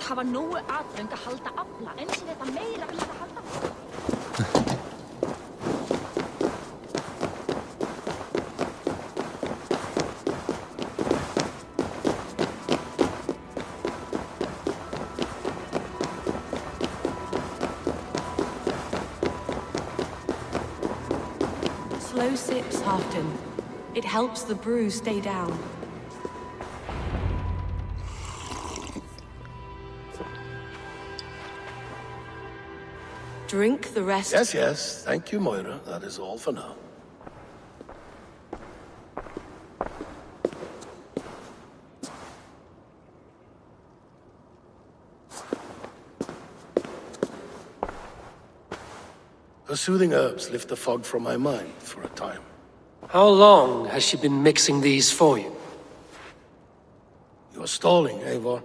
hafa nógu aðföng að halda afla, eins og þetta meira vilja að halda. Slow sips, Halfton. It helps the brew stay down. Drink the rest. Yes. Thank you, Moira. That is all for now. Her soothing herbs lift the fog from my mind for a time. How long has she been mixing these for you? You're stalling, Eivor.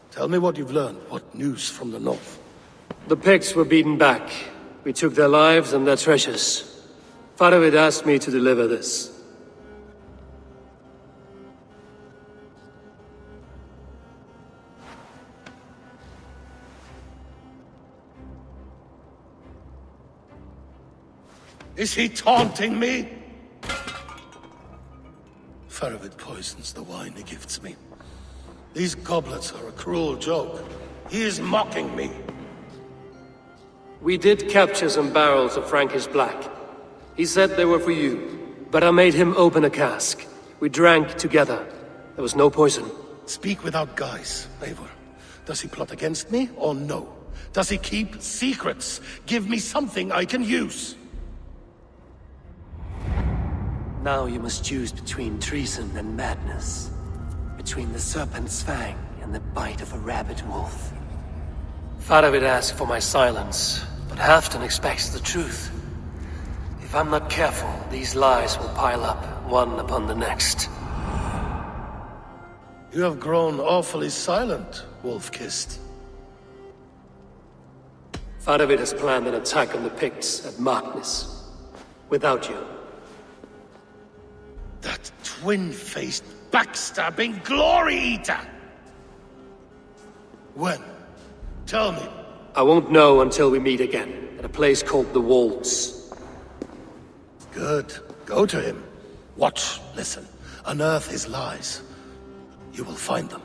Tell me what you've learned. What news from the north? The Picts were beaten back. We took their lives and their treasures. Faravid asked me to deliver this. Is he taunting me? Faravid poisons the wine he gifts me. These goblets are a cruel joke. He is mocking me. We did capture some barrels of Frankish Black. He said they were for you, but I made him open a cask. We drank together. There was no poison. Speak without guise, Eivor. Does he plot against me, or no? Does he keep secrets? Give me something I can use. Now you must choose between treason and madness. Between the serpent's fang and the bite of a rabid wolf. Faravid asked for my silence, but Halfton expects the truth. If I'm not careful, these lies will pile up, one upon the next. You have grown awfully silent, Wolf-Kissed. Faravid has planned an attack on the Picts at Markness. Without you. That twin-faced, backstabbing glory eater! When? Tell me. I won't know until we meet again, at a place called the Walls. Good. Go to him. Watch, listen. Unearth his lies. You will find them.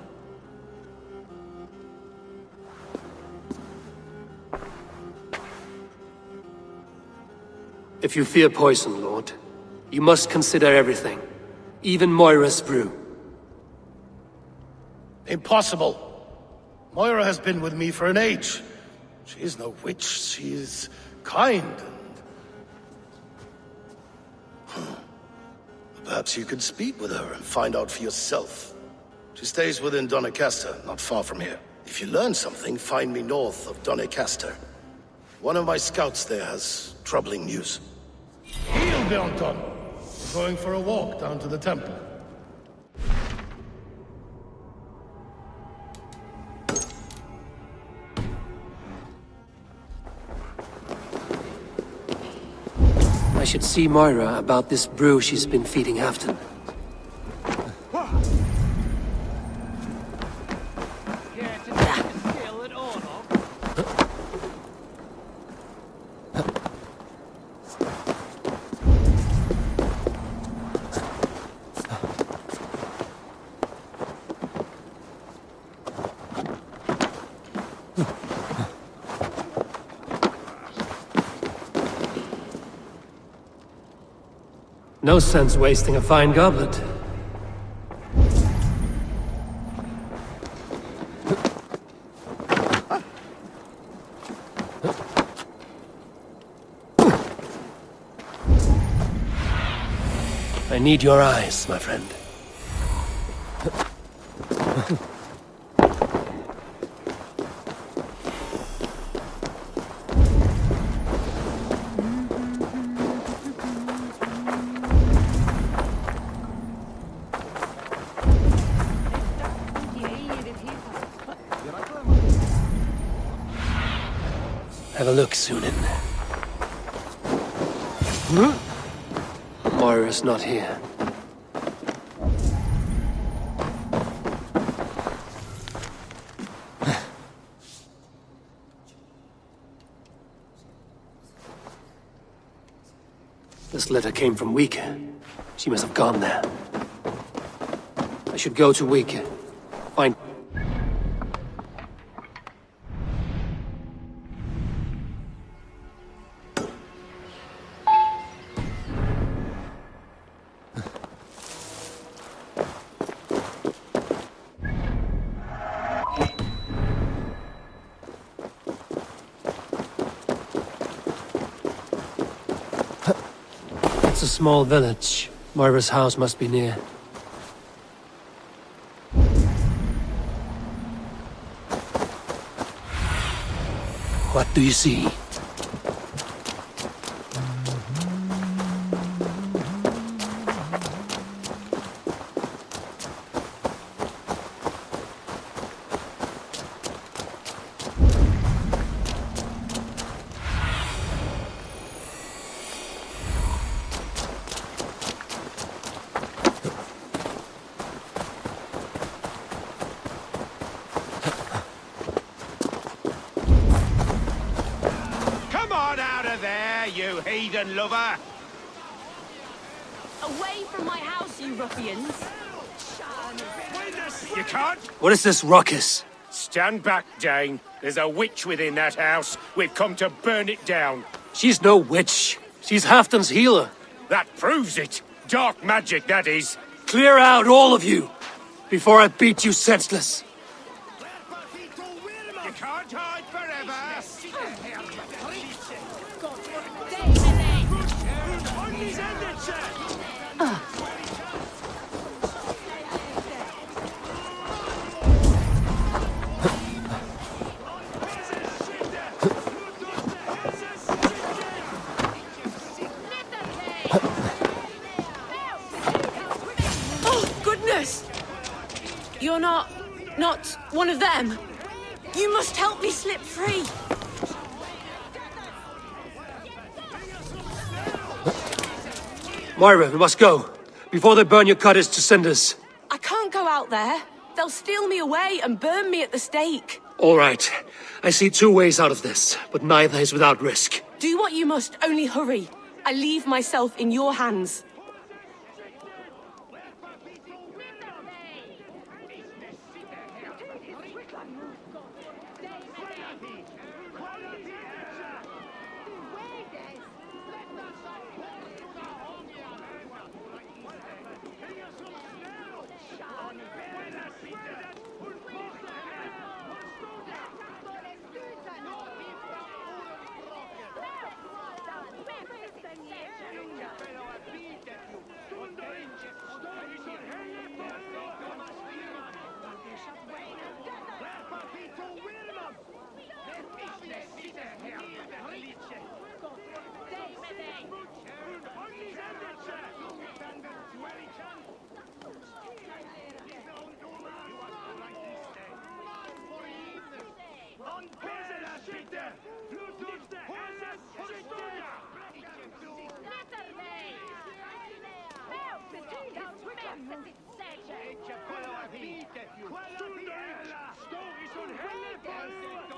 If you fear poison, Lord, you must consider everything. Even Moira's brew. Impossible. Moira has been with me for an age. She is no witch. She is kind and... Perhaps you could speak with her and find out for yourself. She stays within Doncaster, not far from here. If you learn something, find me north of Doncaster. One of my scouts there has troubling news. Heal, Bjornton! We're going for a walk down to the temple. I should see Moira about this brew she's been feeding Halfton. No sense wasting a fine goblet. I need your eyes, my friend. Have a look, Sunan. Moira's not here. This letter came from Wike. She must have gone there. I should go to Wike. Find... It's a small village. Moira's house must be near. What do you see? You heathen lover! Away from my house, you ruffians! You can't? What is this ruckus? Stand back, Dane. There's a witch within that house. We've come to burn it down. She's no witch. She's Halfdan's healer. That proves it. Dark magic, that is. Clear out, all of you, before I beat you senseless. You can't hide forever. Oh, goodness! You're not one of them. You must help me slip free. Moira, we must go, before they burn your cottage to cinders. I can't go out there. They'll steal me away and burn me at the stake. All right. I see two ways out of this, but neither is without risk. Do what you must, only hurry. I leave myself in your hands.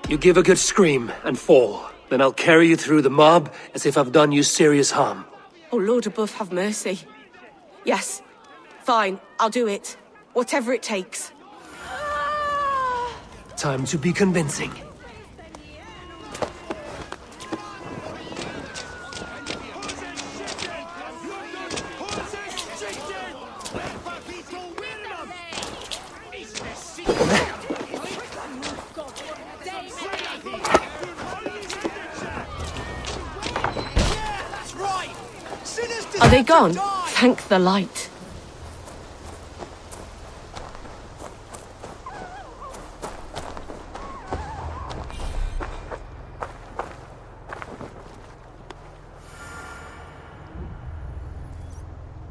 You give a good scream and fall, then I'll carry you through the mob as if I've done you serious harm. Oh, Lord above, have mercy. Yes, fine, I'll do it. Whatever it takes. Time to be convincing. Are they gone? Thank the light.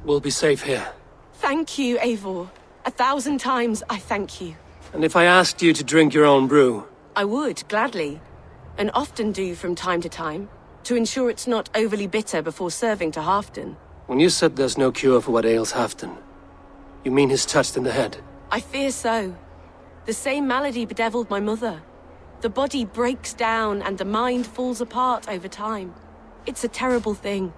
We'll be safe here. Thank you, Eivor. 1,000 times I thank you. And if I asked you to drink your own brew? I would, gladly. And often do from time to time, to ensure it's not overly bitter before serving to Halfdan. When you said there's no cure for what ails Halfdan, you mean he's touched in the head? I fear so. The same malady bedeviled my mother. The body breaks down and the mind falls apart over time. It's a terrible thing.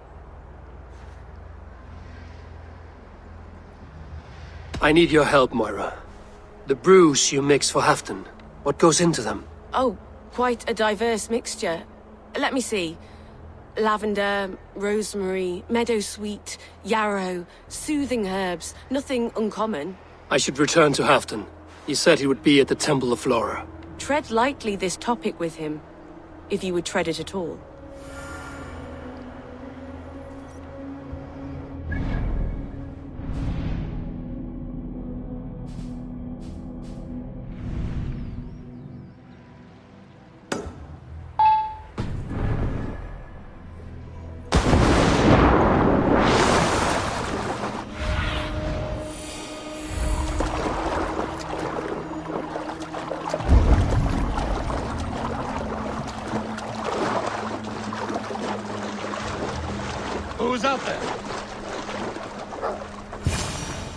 I need your help, Moira. The brews you mix for Halfdan, what goes into them? Oh, quite a diverse mixture. Let me see. Lavender, rosemary, meadowsweet, yarrow, soothing herbs. Nothing uncommon. I should return to Halfdan. He said he would be at the Temple of Flora. Tread lightly this topic with him, if you would tread it at all. Who's out there?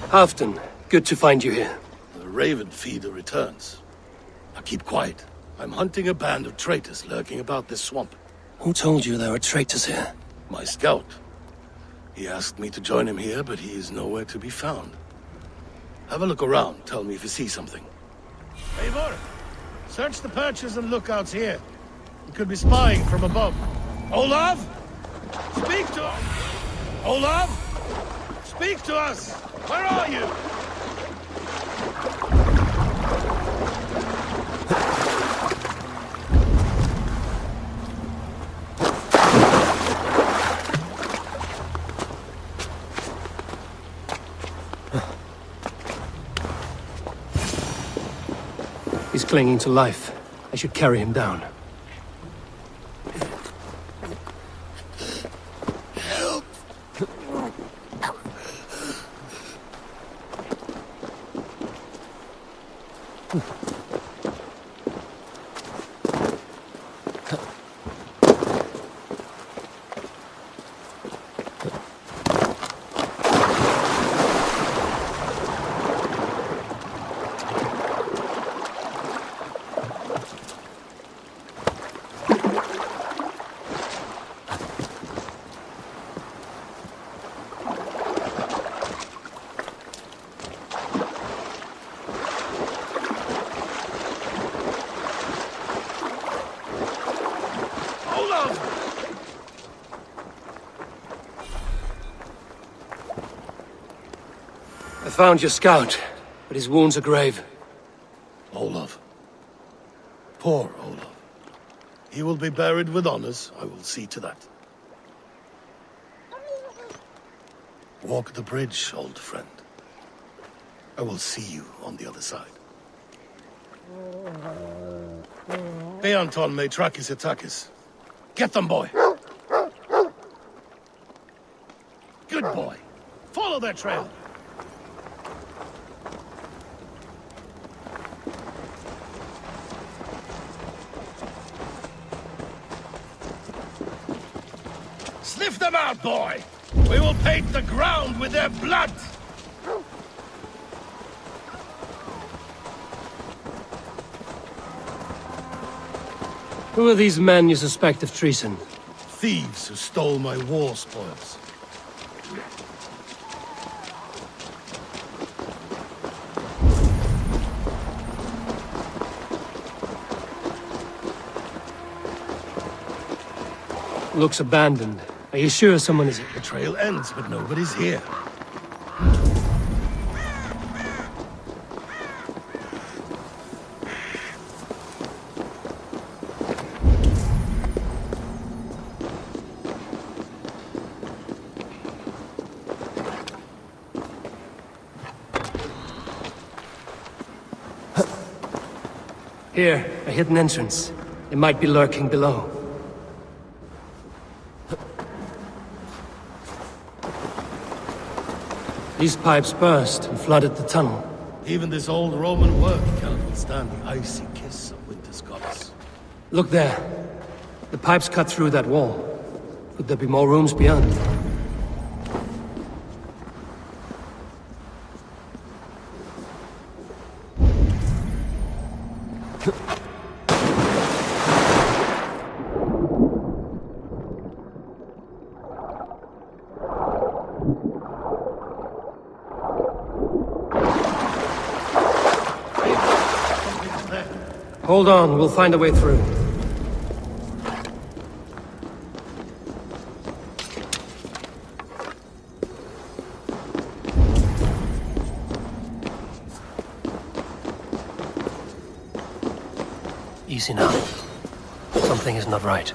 Halfdan, good to find you here. The Raven Feeder returns. Now keep quiet. I'm hunting a band of traitors lurking about this swamp. Who told you there were traitors here? My scout. He asked me to join him here, but he is nowhere to be found. Have a look around. Tell me if you see something. Eivor, search the perches and lookouts here. We could be spying from above. Olaf? Speak to us! Olaf? Speak to us! Where are you? He's clinging to life. I should carry him down. I found your scout, but his wounds are grave. Olaf. Poor Olaf. He will be buried with honors. I will see to that. Walk the bridge, old friend. I will see you on the other side. Beanton me Trakis Atakis. Get them, boy! Good boy. Follow their trail. Sniff them out, boy! We will paint the ground with their blood! Who are these men you suspect of treason? Thieves who stole my war spoils. Looks abandoned. Are you sure someone is... The trail ends, but nobody's here. Here, a hidden entrance. It might be lurking below. These pipes burst and flooded the tunnel. Even this old Roman work cannot withstand the icy kiss of winter's goddess. Look there. The pipes cut through that wall. Could there be more rooms beyond? Hold on, we'll find a way through. Easy now. Something is not right.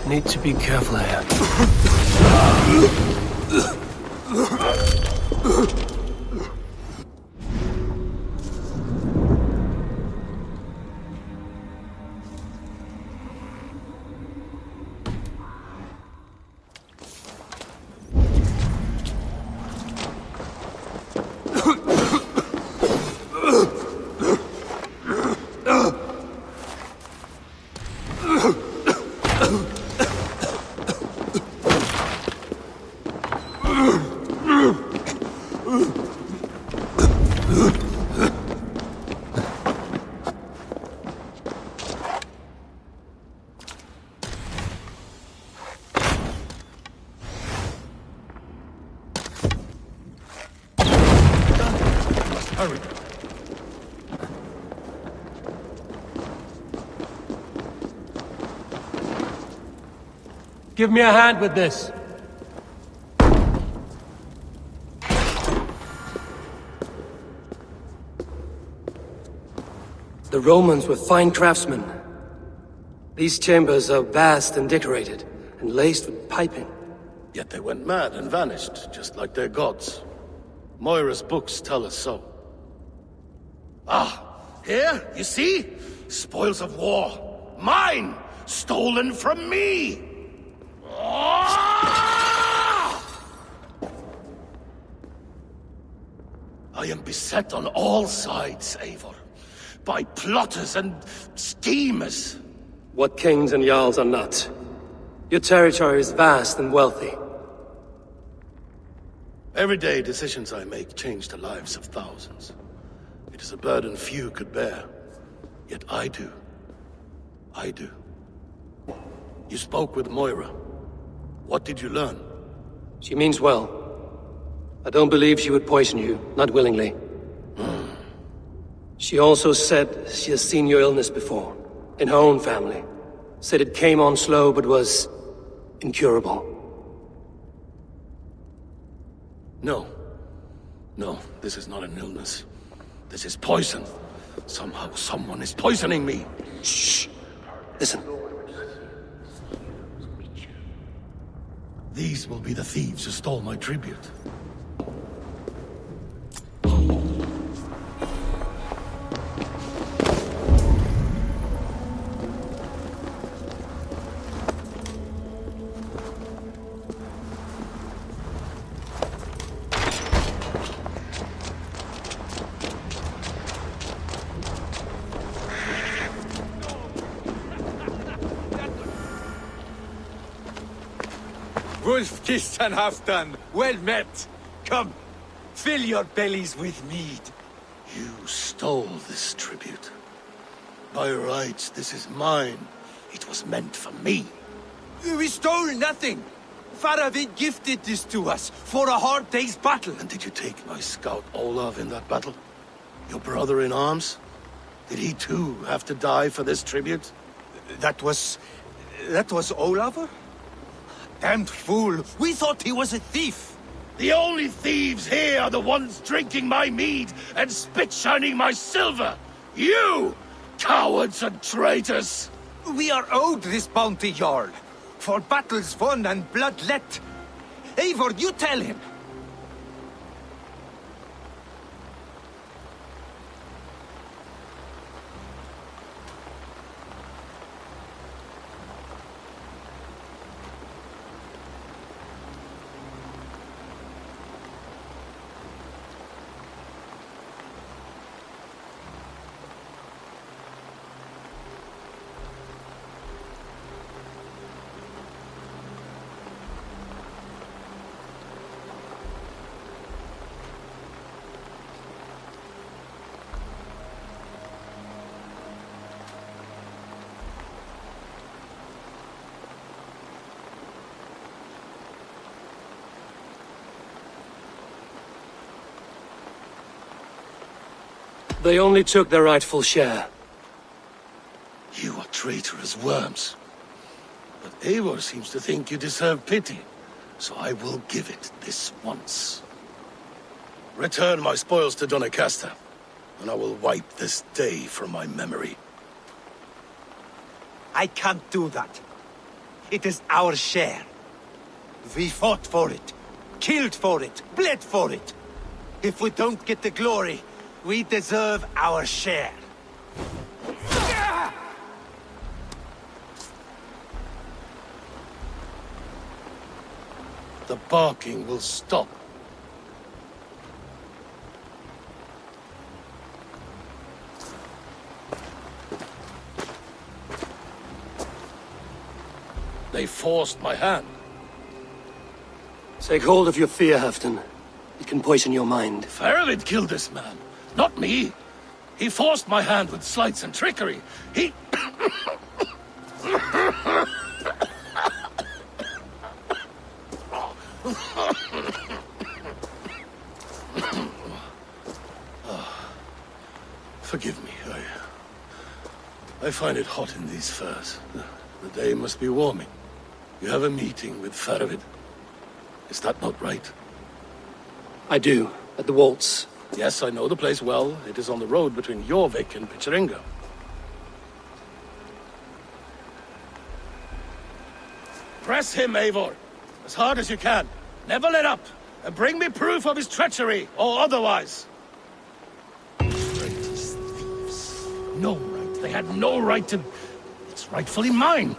Need to be careful here. Hurry. Give me a hand with this. The Romans were fine craftsmen. These chambers are vast and decorated, and laced with piping. Yet they went mad and vanished, just like their gods. Moira's books tell us so. Ah, here, you see? Spoils of war. Mine! Stolen from me! Ah! I am beset on all sides, Eivor. By plotters and schemers. What kings and jarls are not. Your territory is vast and wealthy. Everyday decisions I make change the lives of thousands. It is a burden few could bear. Yet I do. I do. You spoke with Moira. What did you learn? She means well. I don't believe she would poison you, not willingly. She also said she has seen your illness before, in her own family. Said it came on slow, but was incurable. No. No, this is not an illness. This is poison. Somehow someone is poisoning me. Shh. Listen. These will be the thieves who stole my tribute. Wolf kissed and half done. Well met. Come, fill your bellies with mead. You stole this tribute. By rights, this is mine. It was meant for me. We stole nothing. Faravid gifted this to us for a hard day's battle. And did you take my scout Olav in that battle? Your brother in arms? Did he too have to die for this tribute? That was Olaver? Damned fool. We thought he was a thief. The only thieves here are the ones drinking my mead and spit-shining my silver! You! Cowards and traitors! We are owed this bounty, Jarl. For battles won and blood let. Eivor, you tell him. They only took their rightful share. You are traitorous worms. But Eivor seems to think you deserve pity, so I will give it this once. Return my spoils to Doncaster, and I will wipe this day from my memory. I can't do that. It is our share. We fought for it, killed for it, bled for it. If we don't get the glory, we deserve our share. The barking will stop. They forced my hand. Take hold of your fear, Halfdan. It can poison your mind. Faravid killed this man, not me. He forced my hand with sleights and trickery. He... Forgive me, I find it hot in these furs. The day must be warming. You have a meeting with Faravid. Is that not right? I do, at the waltz. Yes, I know the place well. It is on the road between Jorvik and Picheringa. Press him, Eivor, as hard as you can. Never let up, and bring me proof of his treachery, or otherwise. Traitors, thieves. No right. They had no right to... It's rightfully mine.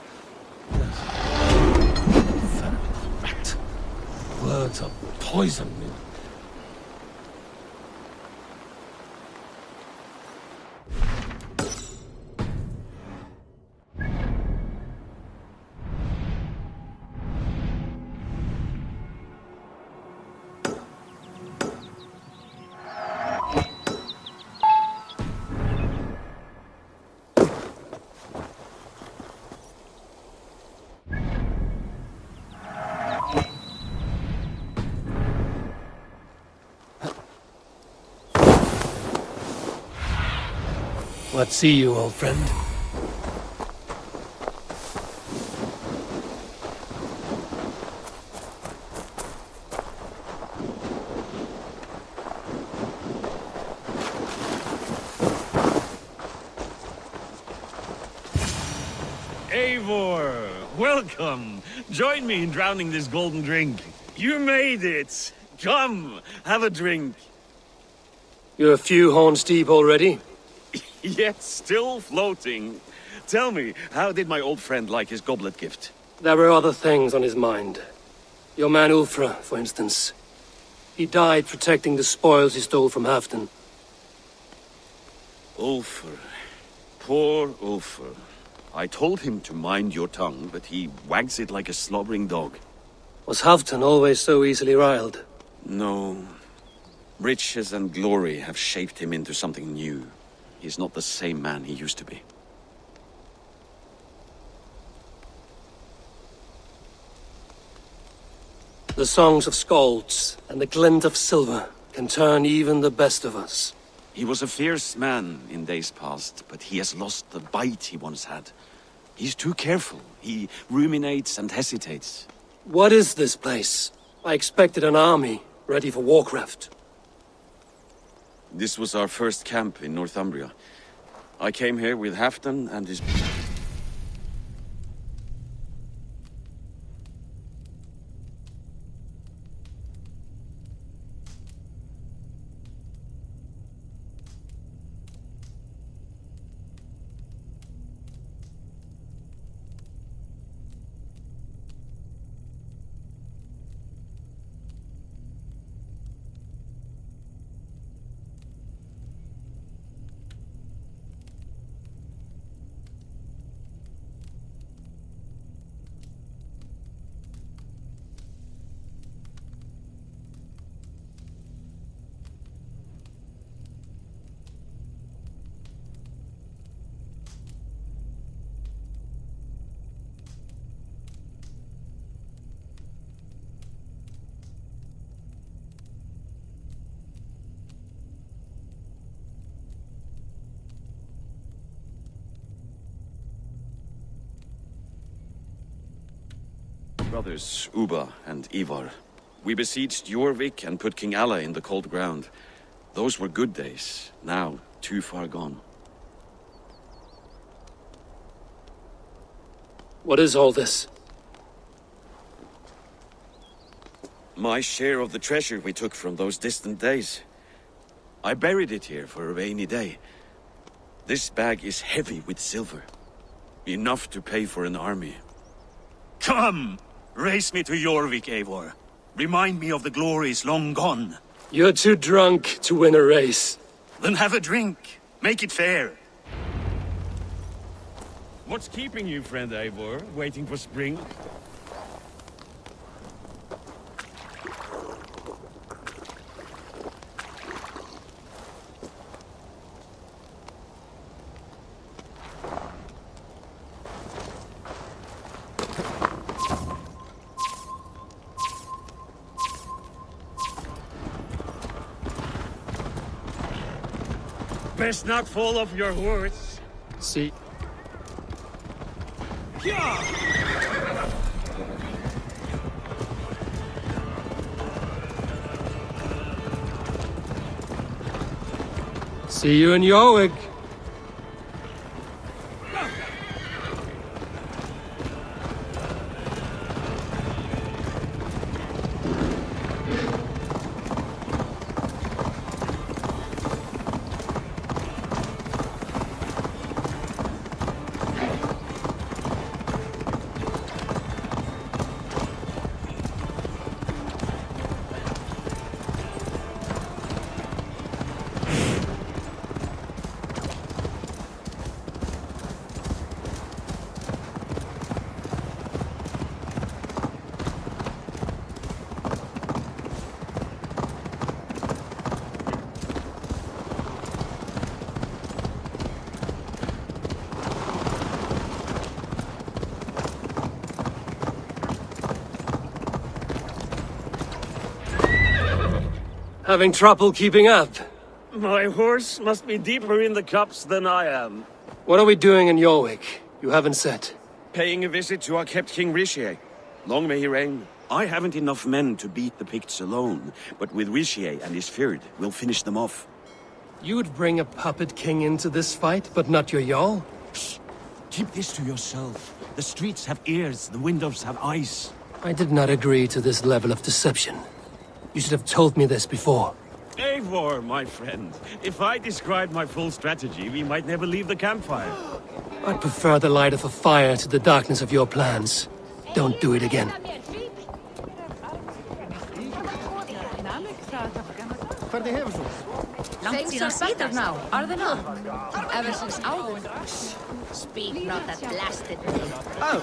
Rat. Words are poison. What see you, old friend? Eivor! Welcome! Join me in drowning this golden drink. You made it! Come, have a drink. You're a few horns deep already? Yet still floating. Tell me, how did my old friend like his goblet gift? There were other things on his mind. Your man Ulfra, for instance. He died protecting the spoils he stole from Halfdan. Ulfr. Poor Ulfr. I told him to mind your tongue, but he wags it like a slobbering dog. Was Halfdan always so easily riled? No. Riches and glory have shaped him into something new. He's not the same man he used to be. The songs of skalds and the glint of silver can turn even the best of us. He was a fierce man in days past, but he has lost the bite he once had. He's too careful. He ruminates and hesitates. What is this place? I expected an army, ready for warcraft. This was our first camp in Northumbria. I came here with Halfdan and his... brothers, Uba and Ivar. We besieged Jorvik and put King Alla in the cold ground. Those were good days, now too far gone. What is all this? My share of the treasure we took from those distant days. I buried it here for a rainy day. This bag is heavy with silver. Enough to pay for an army. Come! Race me to Jorvik, Eivor. Remind me of the glories long gone. You're too drunk to win a race. Then have a drink. Make it fair. What's keeping you, friend Eivor? Waiting for spring? Best not fall off your horse. See. See you in Jorvik. Having trouble keeping up? My horse must be deeper in the cups than I am. What are we doing in Jorvik? You haven't said. Paying a visit to our kept King Rishi. Long may he reign. I haven't enough men to beat the Picts alone, but with Rishi and his Fyrd, we'll finish them off. You would bring a puppet king into this fight, but not your Jarl? Keep this to yourself. The streets have ears, the windows have eyes. I did not agree to this level of deception. You should have told me this before. Eivor, my friend. If I described my full strategy, we might never leave the campfire. I prefer the light of a fire to the darkness of your plans. Don't do it again. Langt síðan síðan now, are they not? Ever since Alvin. Speak not that blasted name. Oh.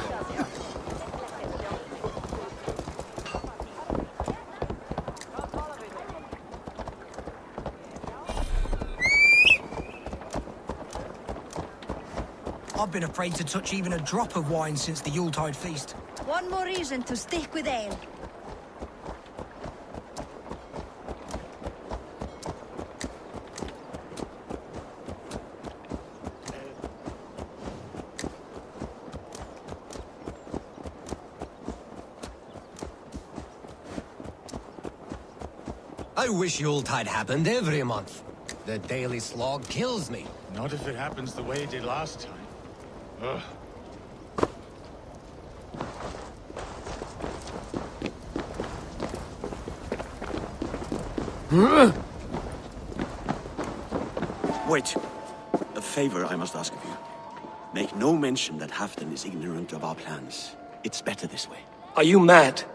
I've been afraid to touch even a drop of wine since the Yuletide feast. One more reason to stick with ale. I wish Yuletide happened every month. The daily slog kills me. Not if it happens the way it did last time. Ugh. Wait. A favor I must ask of you. Make no mention that Halfdan is ignorant of our plans. It's better this way. Are you mad?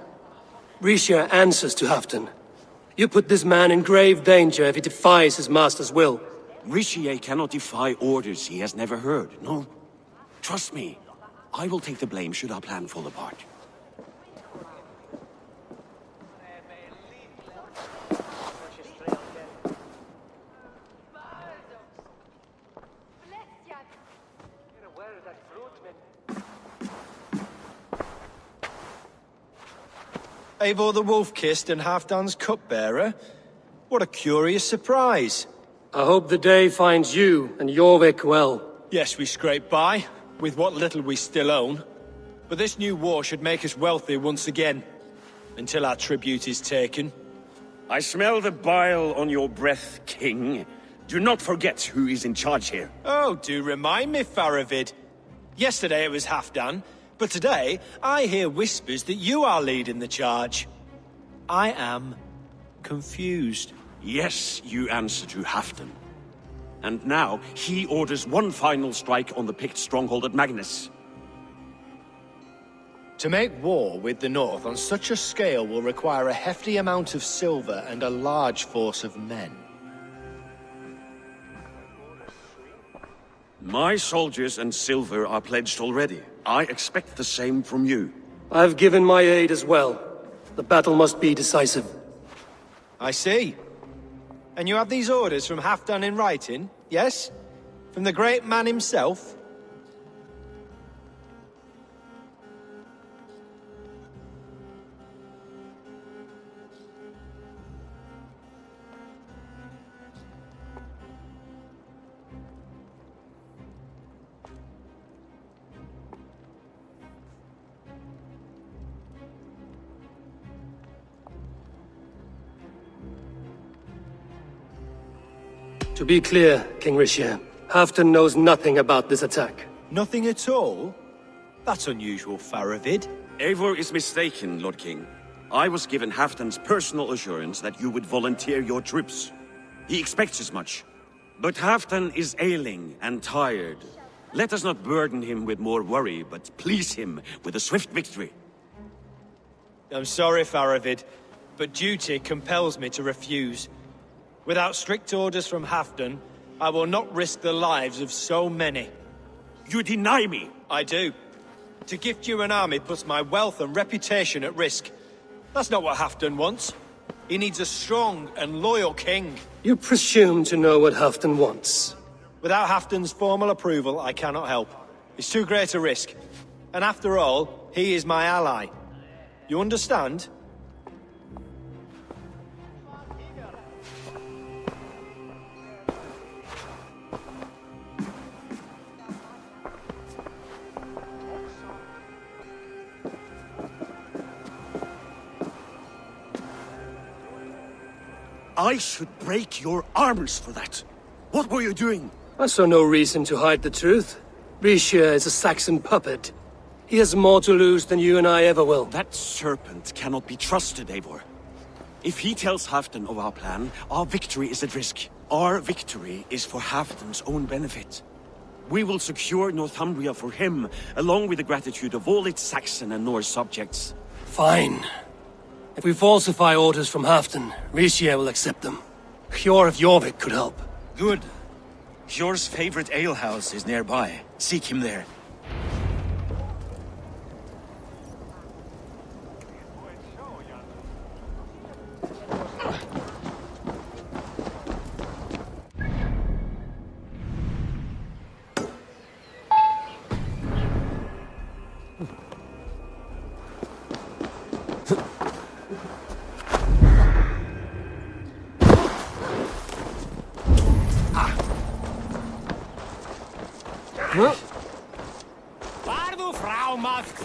Risha answers to Halfdan. You put this man in grave danger if he defies his master's will. Rishi cannot defy orders he has never heard, no? Trust me, I will take the blame should our plan fall apart. Eivor the Wolf-Kissed and Halfdan's cupbearer? What a curious surprise. I hope the day finds you and Jorvik well. Yes, we scrape by, with what little we still own. But this new war should make us wealthy once again. Until our tribute is taken. I smell the bile on your breath, King. Do not forget who is in charge here. Oh, do remind me, Faravid. Yesterday it was Halfdan, but today I hear whispers that you are leading the charge. I am confused. Yes, you answer to Halfdan. And now, he orders one final strike on the Pict stronghold at Magnus. To make war with the North on such a scale will require a hefty amount of silver and a large force of men. My soldiers and silver are pledged already. I expect the same from you. I've given my aid as well. The battle must be decisive. I see. And you have these orders from Halfdan in writing, yes? From the great man himself? To be clear, King Risha, Halfdan knows nothing about this attack. Nothing at all? That's unusual, Faravid. Eivor is mistaken, Lord King. I was given Halfdan's personal assurance that you would volunteer your troops. He expects as much. But Halfdan is ailing and tired. Let us not burden him with more worry, but please him with a swift victory. I'm sorry, Faravid, but duty compels me to refuse. Without strict orders from Halfdan, I will not risk the lives of so many. You deny me! I do. To gift you an army puts my wealth and reputation at risk. That's not what Halfdan wants. He needs a strong and loyal king. You presume to know what Halfdan wants. Without Halfdan's formal approval, I cannot help. It's too great a risk. And after all, he is my ally. You understand? I should break your arms for that. What were you doing? I saw no reason to hide the truth. Richelieu is a Saxon puppet. He has more to lose than you and I ever will. That serpent cannot be trusted, Eivor. If he tells Halfdan of our plan, our victory is at risk. Our victory is for Halfdan's own benefit. We will secure Northumbria for him, along with the gratitude of all its Saxon and Norse subjects. Fine. If we falsify orders from Halfdan, Richelieu will accept them. Hjor of Jorvik could help. Good. Hjor's favorite alehouse is nearby. Seek him there. Waar du vrouw macht?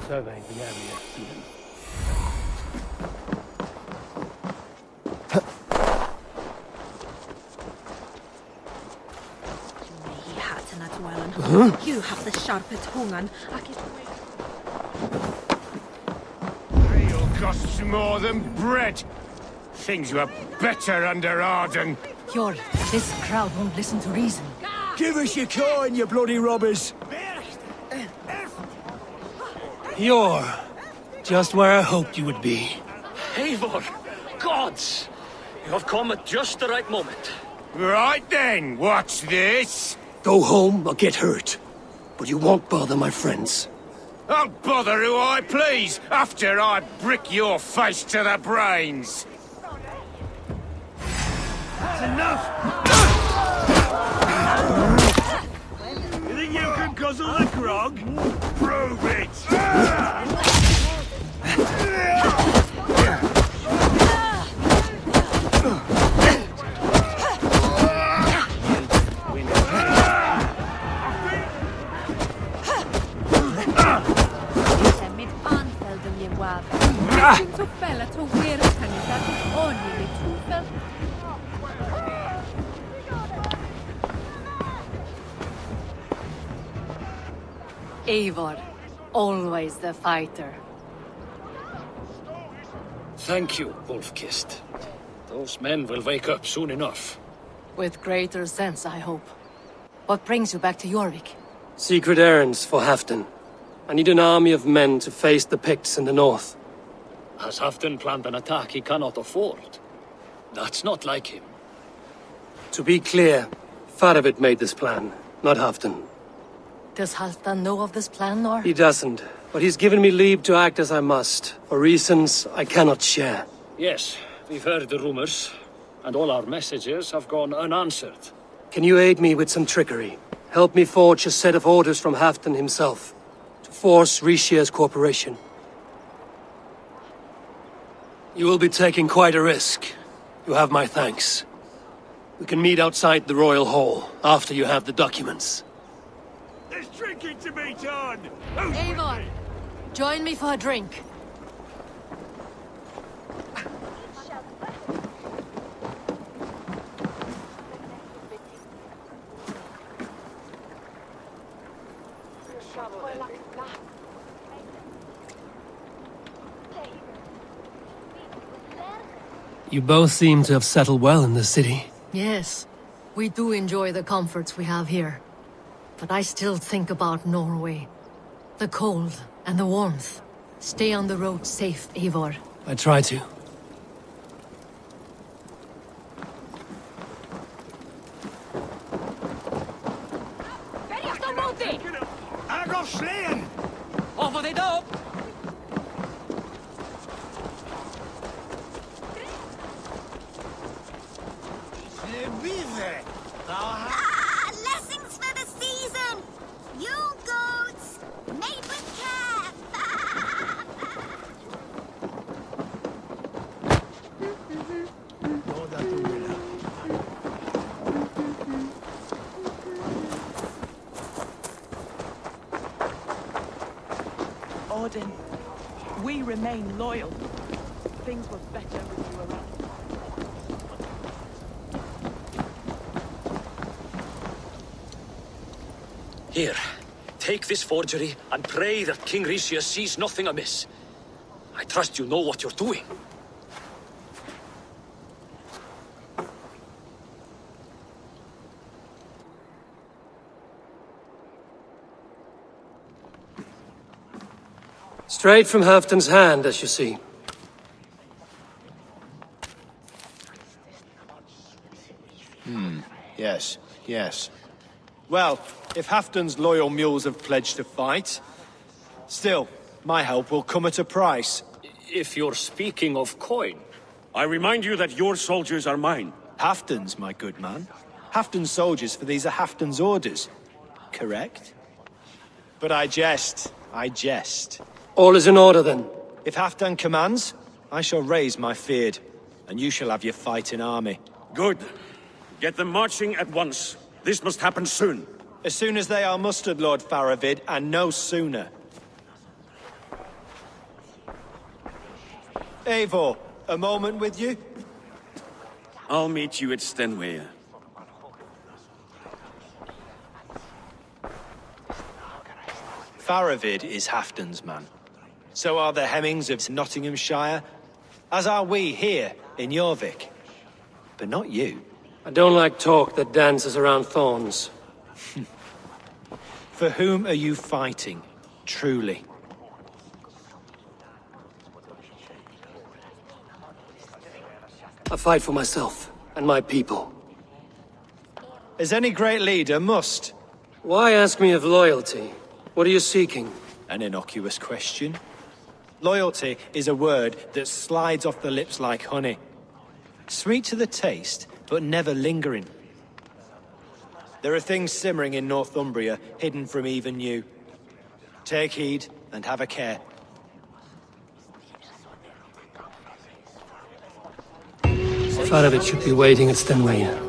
Survey the area, Stephen. You have the sharpest hungan. Ale costs more than bread. Things were better under Arden. Hjor, this crowd won't listen to reason. Give us your coin, you bloody robbers! You're just where I hoped you would be. Eivor! Gods! You have come at just the right moment. Right then, what's this? Go home or get hurt. But you won't bother my friends. I'll bother who I please, after I brick your face to the brains. That's enough! You think you can guzzle the grog? Prove it! Eivor, always the fighter. Thank you, Wolf-Kissed. Those men will wake up soon enough. With greater sense, I hope. What brings you back to Jorvik? Secret errands for Halfdan. I need an army of men to face the Picts in the north. Has Halfdan planned an attack he cannot afford? That's not like him. To be clear, Faravid made this plan, not Halfdan. Does Halfdan know of this plan, or? He doesn't, but he's given me leave to act as I must, for reasons I cannot share. Yes, we've heard the rumors, and all our messages have gone unanswered. Can you aid me with some trickery? Help me forge a set of orders from Halfdan himself, to force Richelieu's cooperation. You will be taking quite a risk. You have my thanks. We can meet outside the Royal Hall, after you have the documents. There's drinking to be done! Eivor, join me for a drink. You both seem to have settled well in the city. Yes, we do enjoy the comforts we have here. But I still think about Norway. The cold and the warmth. Stay on the road safe, Eivor. I try to. Over the door! Blessings for the season! You goats, made with care! Odin, we remain loyal. Things were better with you around. Here, take this forgery and pray that King Ricius sees nothing amiss. I trust you know what you're doing. Straight from Halfton's hand, as you see. Yes, yes. Well, if Halfton's loyal mules have pledged to fight, still, my help will come at a price. If you're speaking of coin. I remind you that your soldiers are mine. Halfton's, my good man. Halfton's soldiers, for these are Halfton's orders. Correct? But I jest. I jest. All is in order, then. If Halfdan commands, I shall raise my feared, and you shall have your fighting army. Good. Get them marching at once. This must happen soon. As soon as they are mustered, Lord Faravid, and no sooner. Eivor, a moment with you? I'll meet you at Stenway. Faravid is Halfdan's man. So are the Hemmings of Nottinghamshire, as are we here in Jorvik. But not you. I don't like talk that dances around thorns. For whom are you fighting, truly? I fight for myself and my people. As any great leader must. Why ask me of loyalty? What are you seeking? An innocuous question. Loyalty is a word that slides off the lips like honey. Sweet to the taste, but never lingering. There are things simmering in Northumbria, hidden from even you. Take heed, and have a care. Faravid should be waiting at Stenway.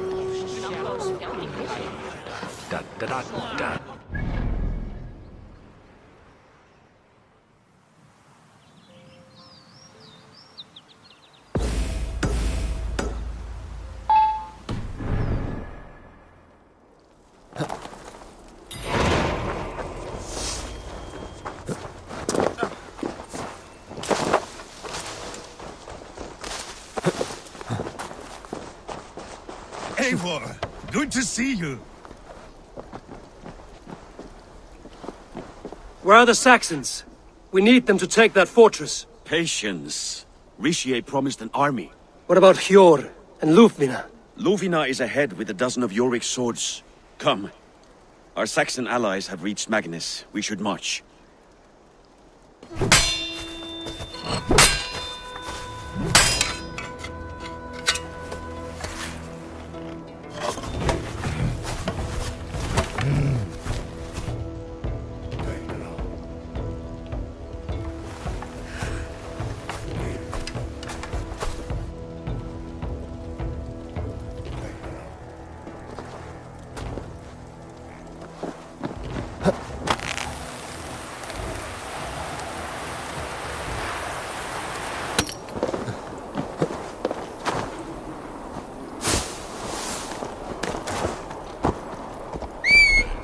Eivor, good to see you. Where are the Saxons? We need them to take that fortress. Patience. Ricier promised an army. What about Hjor and Lufvina? Luvina is ahead with a dozen of Jorvik's swords. Come. Our Saxon allies have reached Magnus. We should march.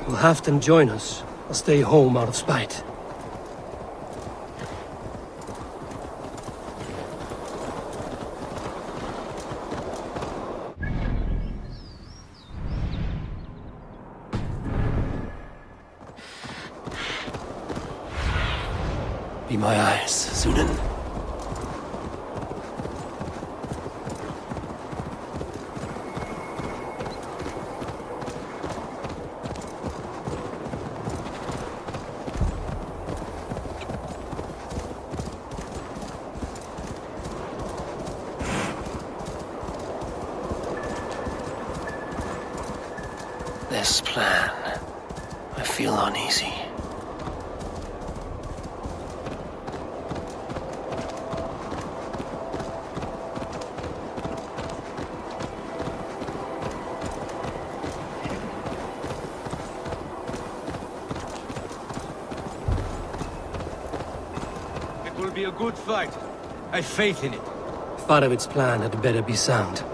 We'll have them join us. I'll stay home out of spite. Be my eyes, Sunan. This plan, I feel uneasy. It will be a good fight. I've faith in it. Faravid's plan had better be sound.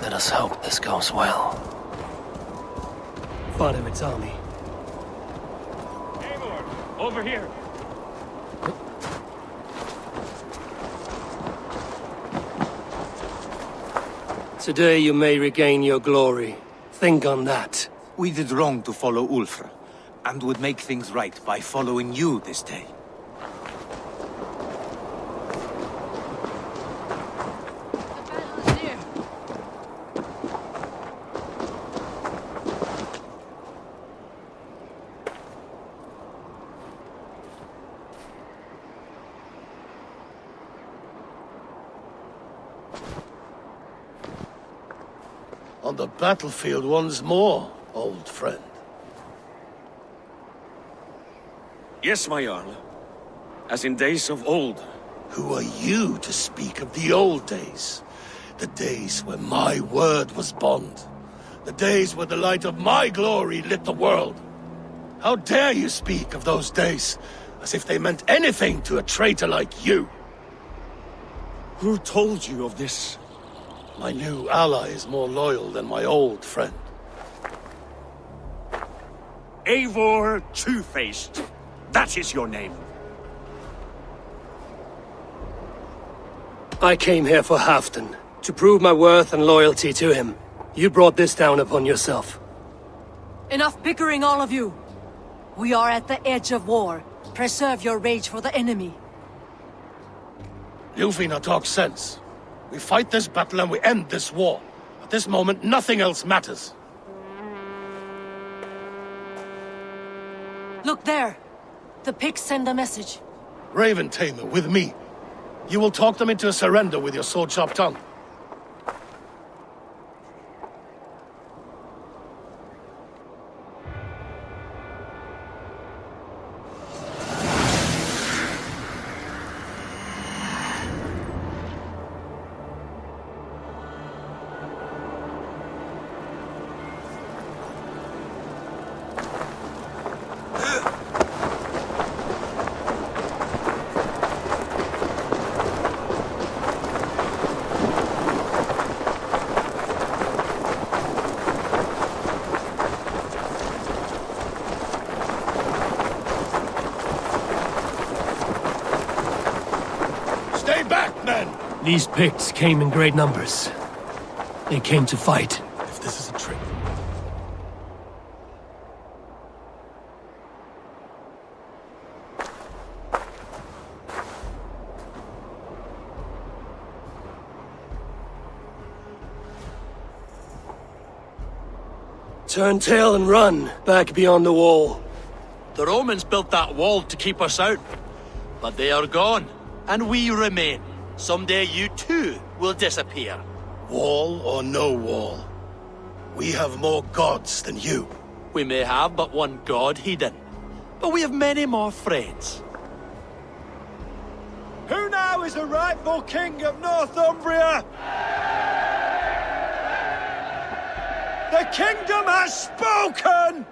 Let us hope this goes well. Faravid's army. Eivor, over here. Today you may regain your glory. Think on that. We did wrong to follow Ulfr, and would make things right by following you this day. On the battlefield once more, old friend. Yes, my Jarl. As in days of old. Who are you to speak of the old days? The days where my word was bond. The days where the light of my glory lit the world. How dare you speak of those days, as if they meant anything to a traitor like you? Who told you of this? My new ally is more loyal than my old friend. Eivor Two-Faced. That is your name. I came here for Halfdan, to prove my worth and loyalty to him. You brought this down upon yourself. Enough bickering, all of you! We are at the edge of war. Preserve your rage for the enemy. Ljufina talks sense. We fight this battle and we end this war. At this moment, nothing else matters. Look there! The pigs send a message. Raven Tamer, with me. You will talk them into a surrender with your sword-sharp tongue. These Picts came in great numbers. They came to fight. If this is a trick... Turn tail and run, back beyond the wall. The Romans built that wall to keep us out. But they are gone, and we remain. Someday you too will disappear. Wall or no wall, we have more gods than you. We may have but one god, Hedon, but we have many more friends. Who now is the rightful king of Northumbria? The kingdom has spoken!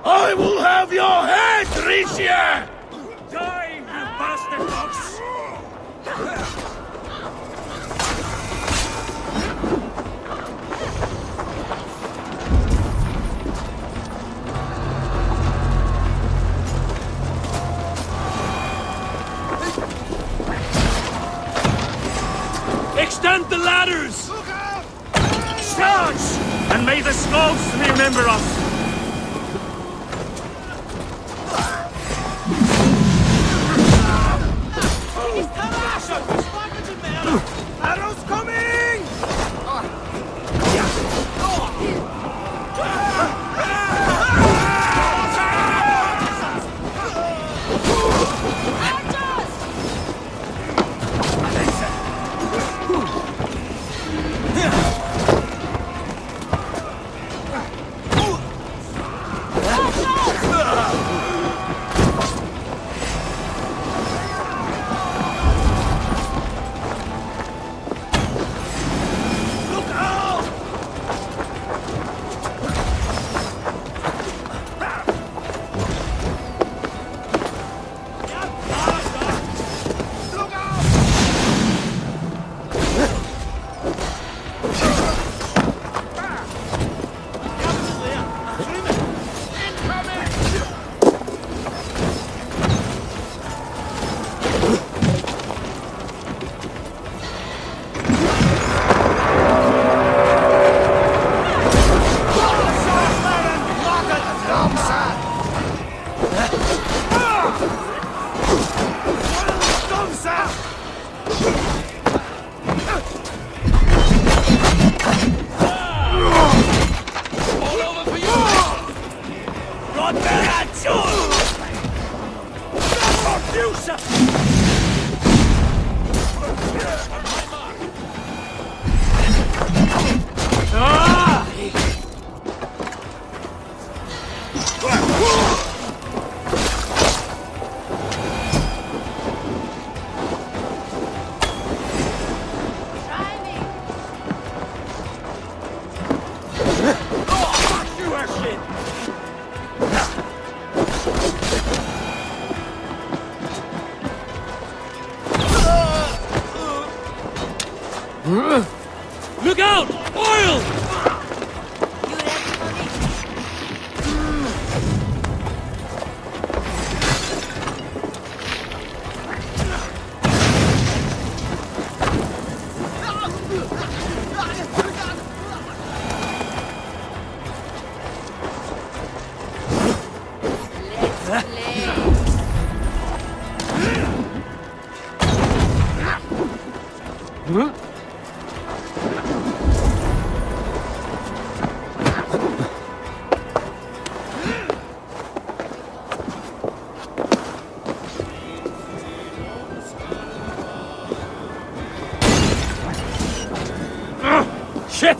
I will have your head, Ricia! Die, you bastard dogs! Extend the ladders! Charge! And may the skulls remember us! Arrows coming! Look out! Oil! Shit!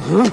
Huh?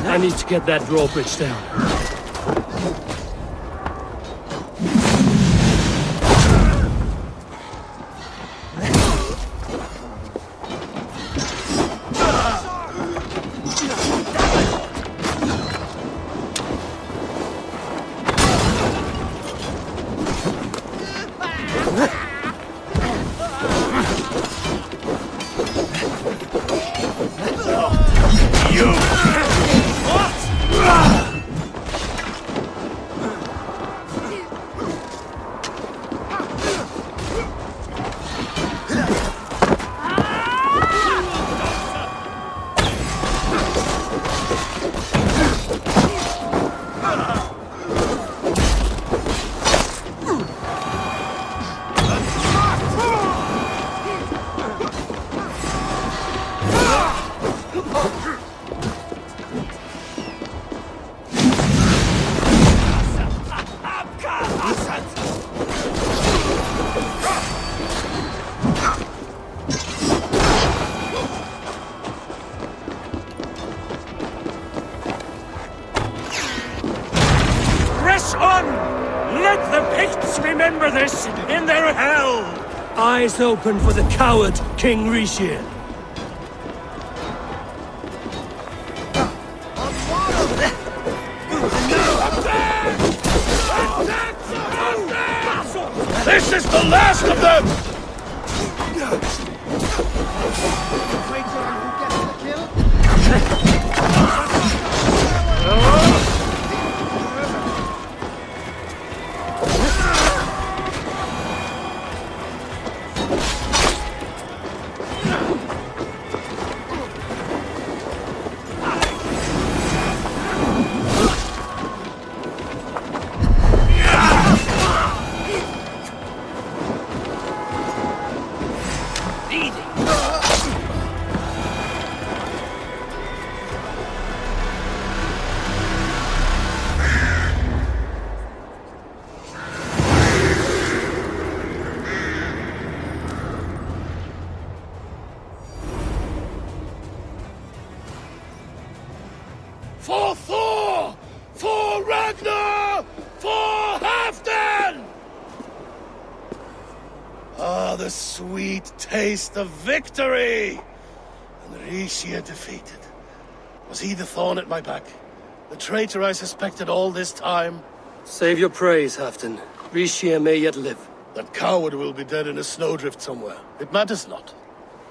I need to get that drawbridge down. justice in their hell! Eyes open for the coward, King Rishir. This is the last of them! Wait till who gets the kill? For Thor! For Ragnar! For Halfdan! Ah, the sweet taste of victory! And Rishir defeated. Was he the thorn at my back? The traitor I suspected all this time? Save your praise, Halfdan. Rishir may yet live. That coward will be dead in a snowdrift somewhere. It matters not.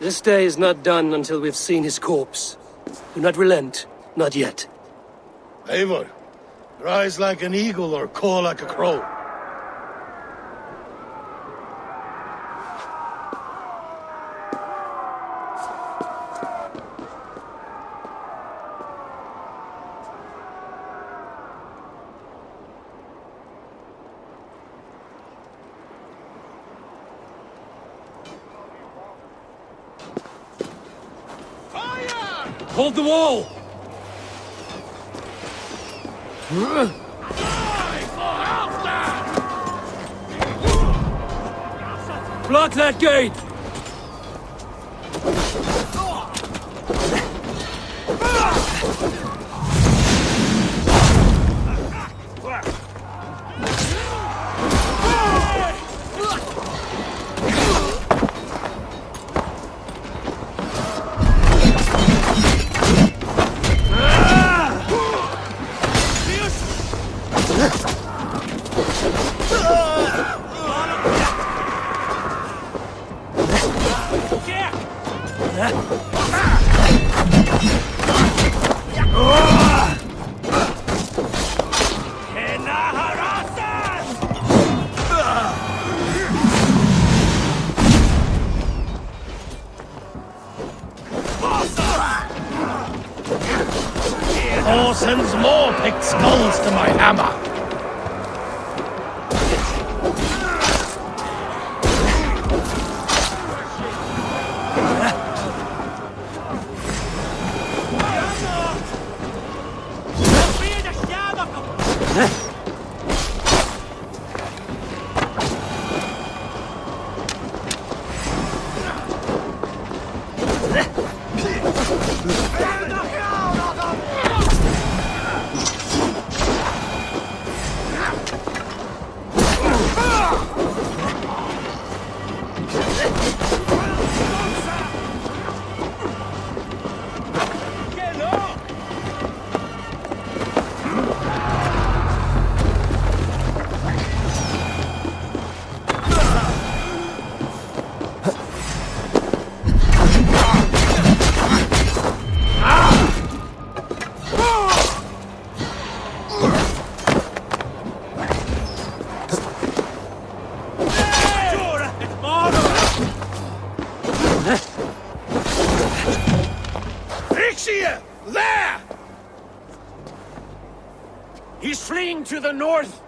This day is not done until we've seen his corpse. Do not relent, not yet. Eivor, rise like an eagle or caw like a crow. Hold the wall! Block that gate! Thor sends more picked skulls to my hammer. There! He's fleeing to the north!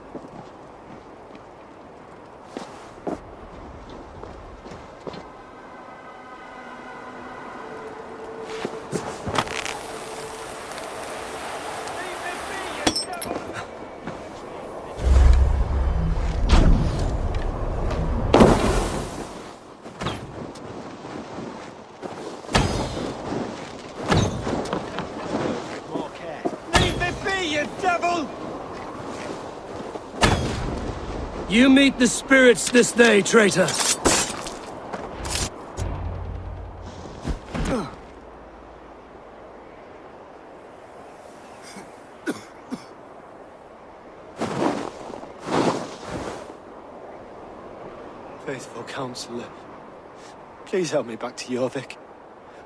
You meet the spirits this day, traitor. Faithful counselor, please help me back to Jorvik.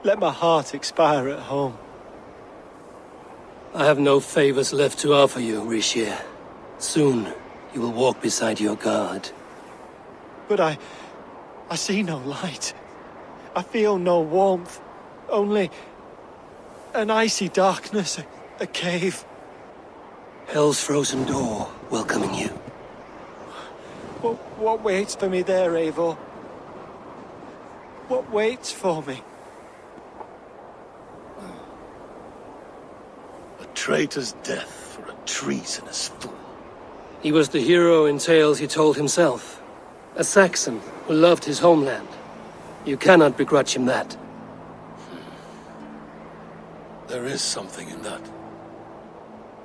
Let my heart expire at home. I have no favors left to offer you, Rishir. Soon, you will walk beside your guard. But I see no light. I feel no warmth. Only an icy darkness, a cave. Hell's frozen door welcoming you. What waits for me there, Eivor? What waits for me? A traitor's death for a treasonous fool. He was the hero in tales he told himself. A Saxon who loved his homeland. You cannot begrudge him that. There is something in that.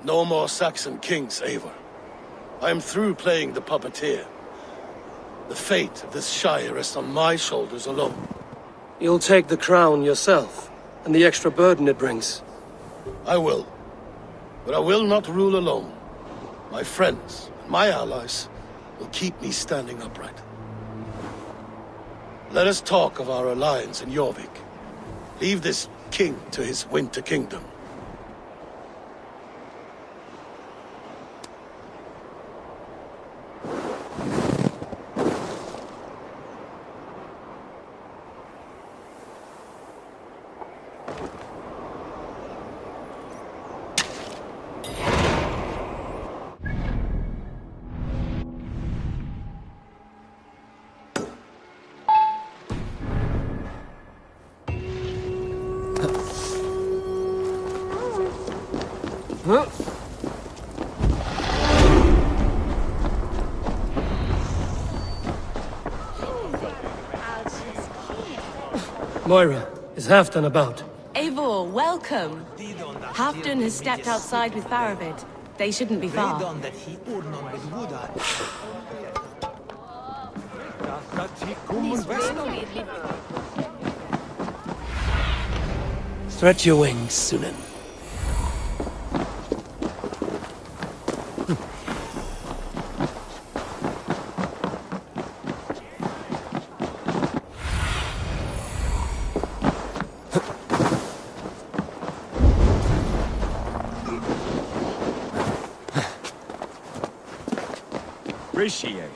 No more Saxon kings, Eivor. I am through playing the puppeteer. The fate of this Shire rests on my shoulders alone. You'll take the crown yourself, and the extra burden it brings. I will. But I will not rule alone. My friends, and my allies, will keep me standing upright. Let us talk of our alliance in Jorvik. Leave this king to his winter kingdom. Moira, is Halfdan about? Eivor, welcome. Halfdan has stepped outside with Faravid. They shouldn't be far. Stretch your wings, Sunan. Appreciate.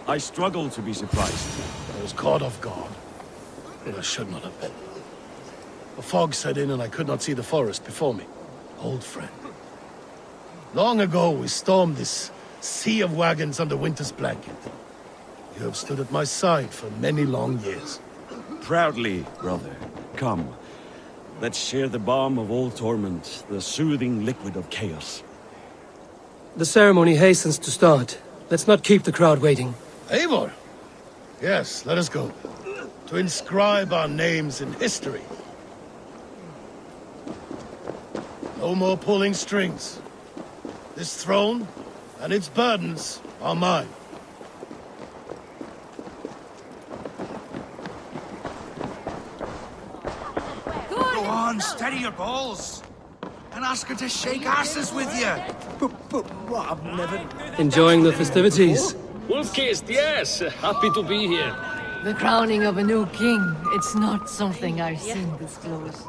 I struggle to be surprised. I was caught off guard, but I should not have been. A fog set in and I could not see the forest before me. Old friend. Long ago we stormed this sea of wagons under winter's blanket. You have stood at my side for many long years. Proudly, brother. Come. Let's share the balm of all torment, the soothing liquid of chaos. The ceremony hastens to start. Let's not keep the crowd waiting. Eivor! Yes, let us go. To inscribe our names in history. No more pulling strings. This throne and its burdens are mine. Go on, steady your balls. And ask her to shake asses with you. But what, I've never... Enjoying the festivities? Wolf-kissed, yes. Happy to be here. The crowning of a new king, it's not something I've seen this close.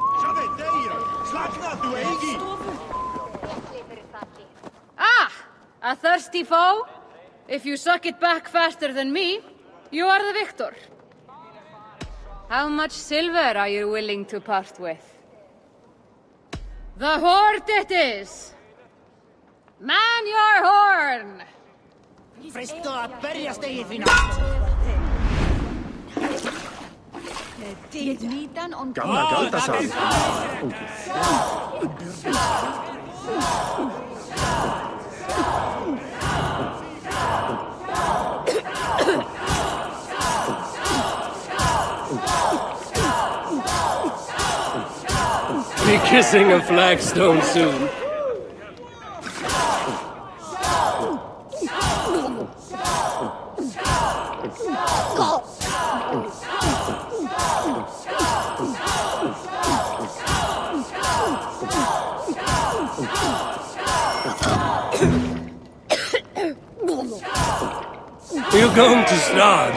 Ah! A thirsty foe? If you suck it back faster than me, you are the victor. How much silver are you willing to part with? The horde it is! Man your horn! Gamla Galtasar. Be kissing a flagstone soon. You're going to start.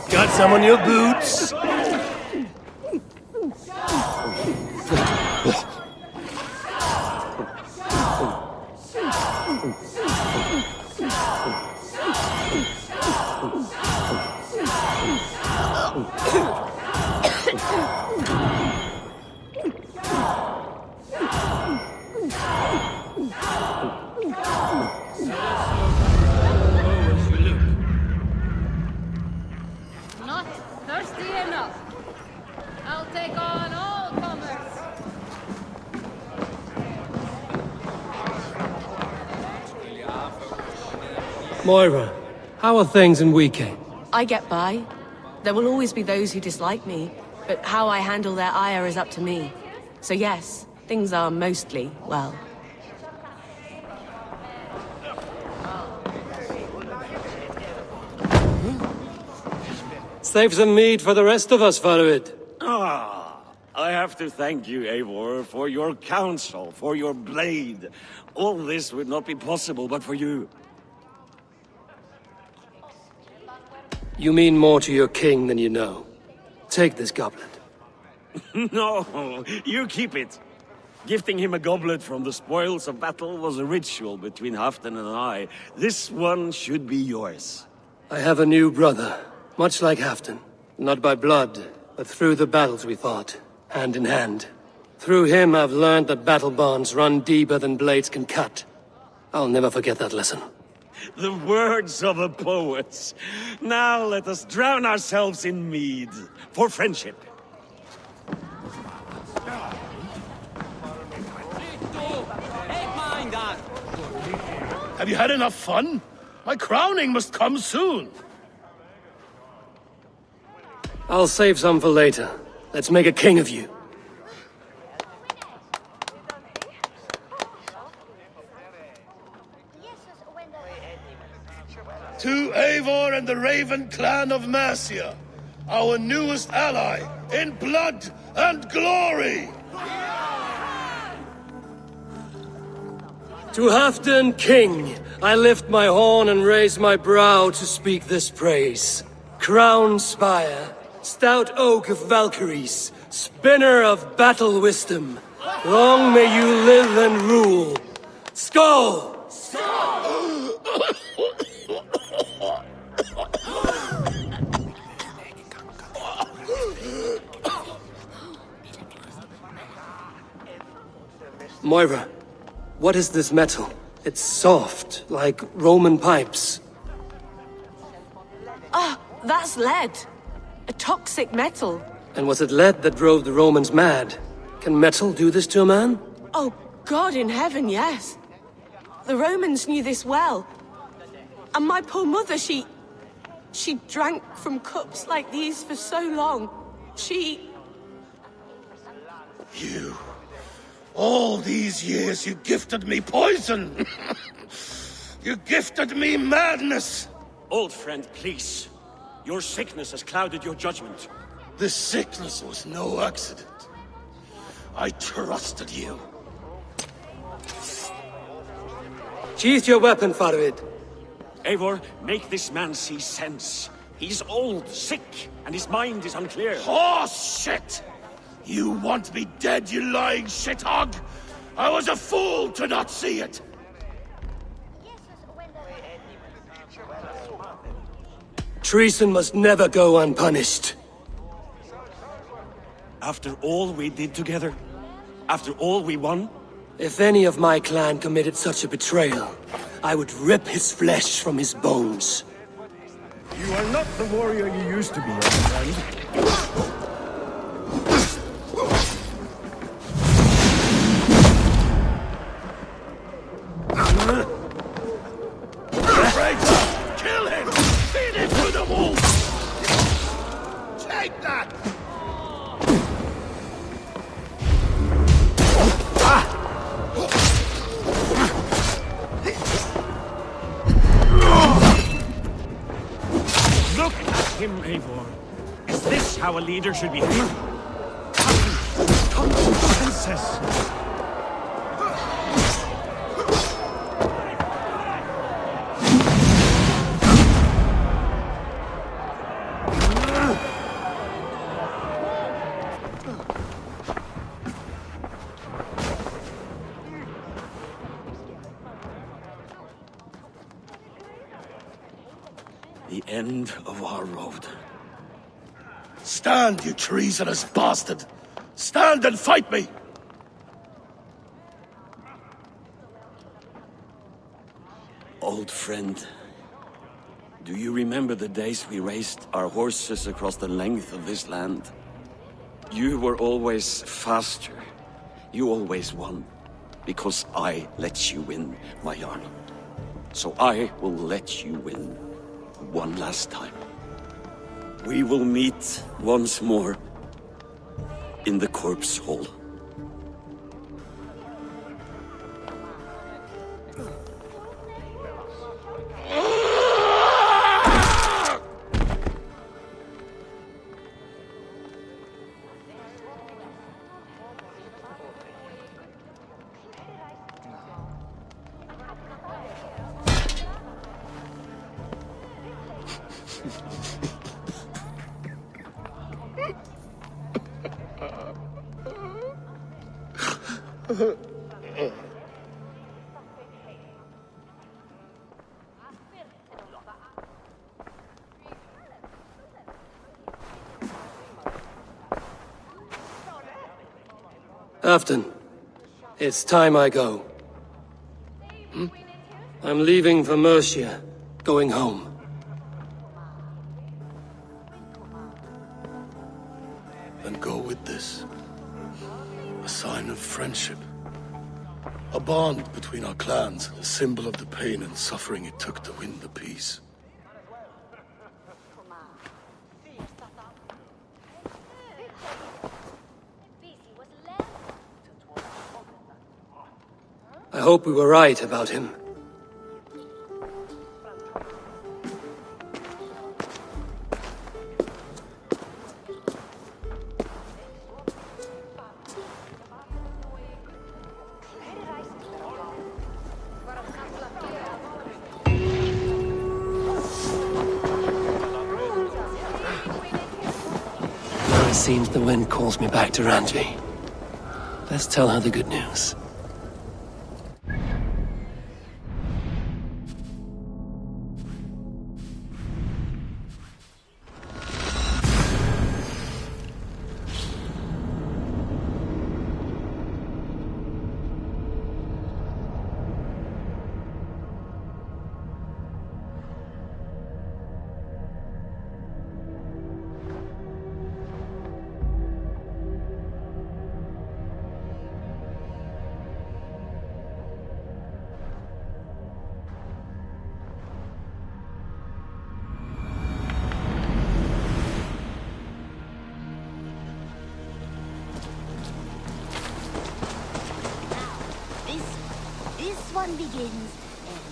Got some on your boots? Not thirsty enough. I'll take on all comers. Moira, how are things in Viking? I get by. There will always be those who dislike me, but how I handle their ire is up to me. So yes, things are mostly well. Save some meat for the rest of us, Farvid. I have to thank you, Eivor, for your counsel, for your blade. All this would not be possible but for you. You mean more to your king than you know. Take this goblet. No, you keep it. Gifting him a goblet from the spoils of battle was a ritual between Halfdan and I. This one should be yours. I have a new brother, much like Halfdan. Not by blood, but through the battles we fought, hand in hand. Through him I've learned that battle bonds run deeper than blades can cut. I'll never forget that lesson. The words of a poet. Now let us drown ourselves in mead, for friendship. Have you had enough fun? My crowning must come soon. I'll save some for later. Let's make a king of you. To Eivor and the Raven clan of Mercia, our newest ally in blood and glory! To Halfdan, king, I lift my horn and raise my brow to speak this praise. Crown spire, stout oak of Valkyries, spinner of battle wisdom, long may you live and rule. Skull! Moira, what is this metal? It's soft, like Roman pipes. Ah, that's lead. A toxic metal. And was it lead that drove the Romans mad? Can metal do this to a man? Oh, God in heaven, yes. The Romans knew this well. And my poor mother, she drank from cups like these for so long. You... all these years you gifted me poison! You gifted me madness! Old friend, please. Your sickness has clouded your judgment. This sickness was no accident. I trusted you. Sheath your weapon, Farvid. Eivor, make this man see sense. He's old, sick, and his mind is unclear. Horse shit! You want me dead, you lying shithog? I was a fool to not see it! Treason must never go unpunished. After all we did together? After all we won? If any of my clan committed such a betrayal, I would rip his flesh from his bones. You are not the warrior you used to be, old friend. him, Eivor. Is this how a leader should be? Come, princess. The end of our road. Stand, you treasonous bastard! Stand and fight me! Old friend, do you remember the days we raced our horses across the length of this land? You were always faster. You always won. Because I let you win, my Jarl. So I will let you win. One last time. We will meet once more in the corpse hall. Afton, it's time I go. I'm leaving for Mercia, going home. Then go with this. A sign of friendship. A bond between our clans, a symbol of the pain and suffering it took to win the peace. I hope we were right about him. Now it seems the wind calls me back to Randvi. Let's tell her the good news. This one begins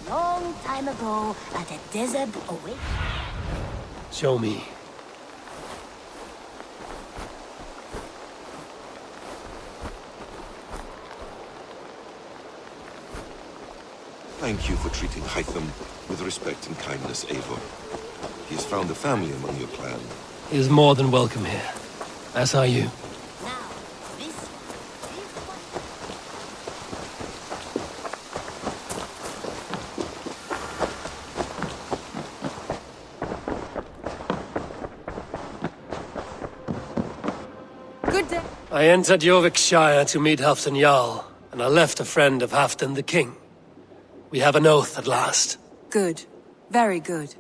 a long time ago at a desert away. Show me. Thank you for treating Hytham with respect and kindness, Eivor. He has found a family among your clan. He is more than welcome here. As are you. I entered Jorvikshire to meet Halfdan Jarl, and I left a friend of Halfdan the King. We have an oath at last. Good. Very good.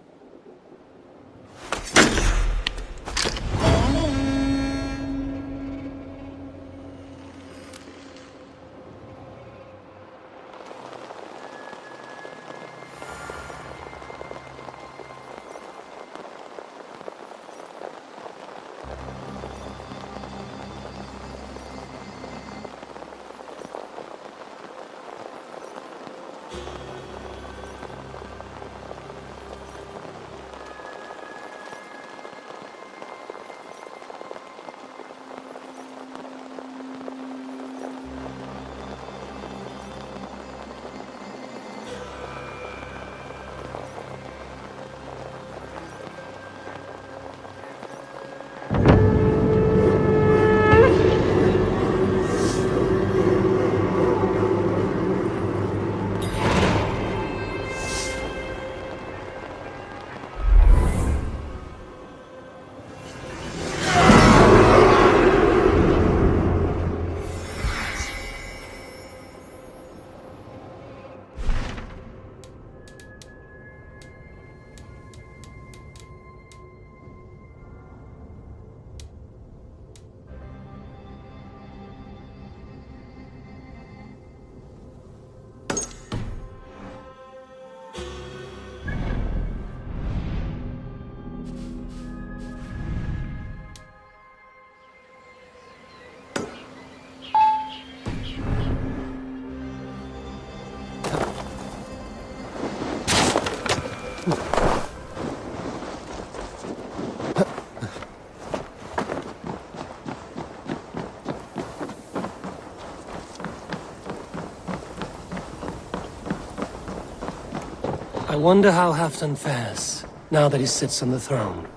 wonder how Halfdan fares, now that he sits on the throne.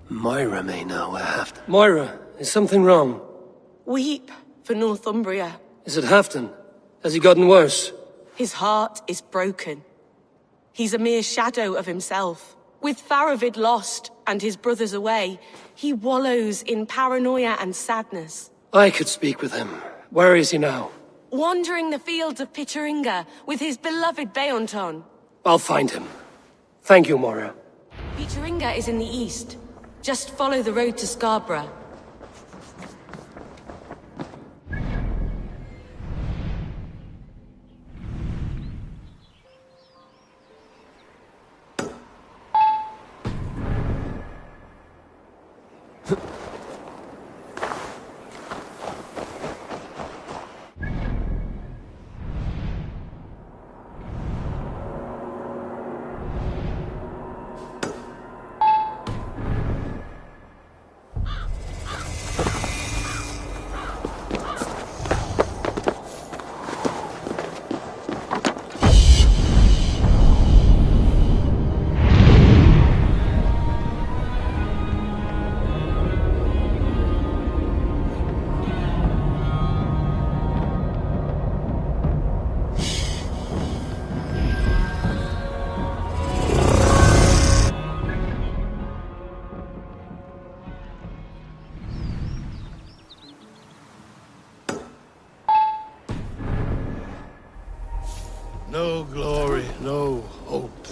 Moira may know where Halfdan... Moira, is something wrong? Weep for Northumbria. Is it Halfdan? Has he gotten worse? His heart is broken. He's a mere shadow of himself. With Faravid lost and his brothers away, he wallows in paranoia and sadness. I could speak with him. Where is he now? Wandering the fields of Pittaringa with his beloved Beonton. I'll find him. Thank you, Moira. Pittaringa is in the east. Just follow the road to Scarborough. No glory, no hope.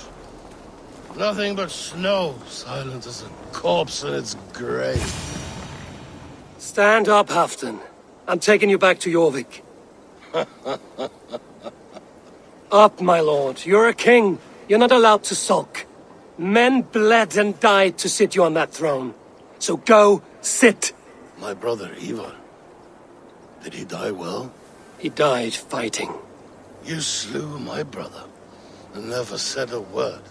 Nothing but snow, silent as a corpse in its grave. Stand up, Halfdan. I'm taking you back to Jorvik. Up, my lord. You're a king. You're not allowed to sulk. Men bled and died to sit you on that throne. So go, sit. My brother, Eivor. Did he die well? He died fighting. You slew my brother, and never said a word.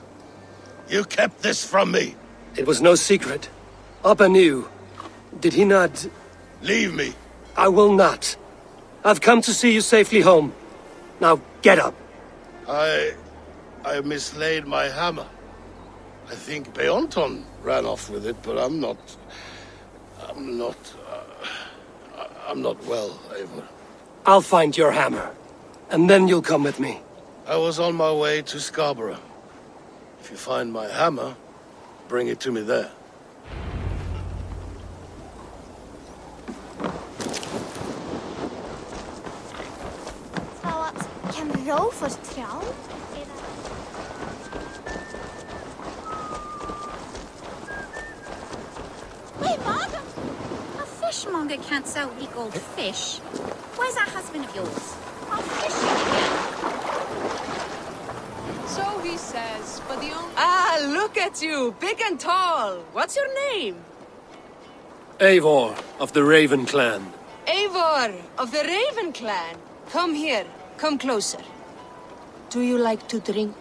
You kept this from me! It was no secret. Abba knew. Did he not... Leave me! I will not. I've come to see you safely home. Now, get up. I mislaid my hammer. I think Beonton ran off with it, but I'm not well, Eivor. I'll find your hammer. And then you'll come with me. I was on my way to Scarborough. If you find my hammer, bring it to me there. Så kan rovers trouw? Wait, madam! A fishmonger can't sell weak old fish. Where's that husband of yours? I'm fishing again. So he says, but the only... Ah, look at you, big and tall. What's your name? Eivor, of the Raven clan. Eivor, of the Raven clan. Come here, come closer. Do you like to drink?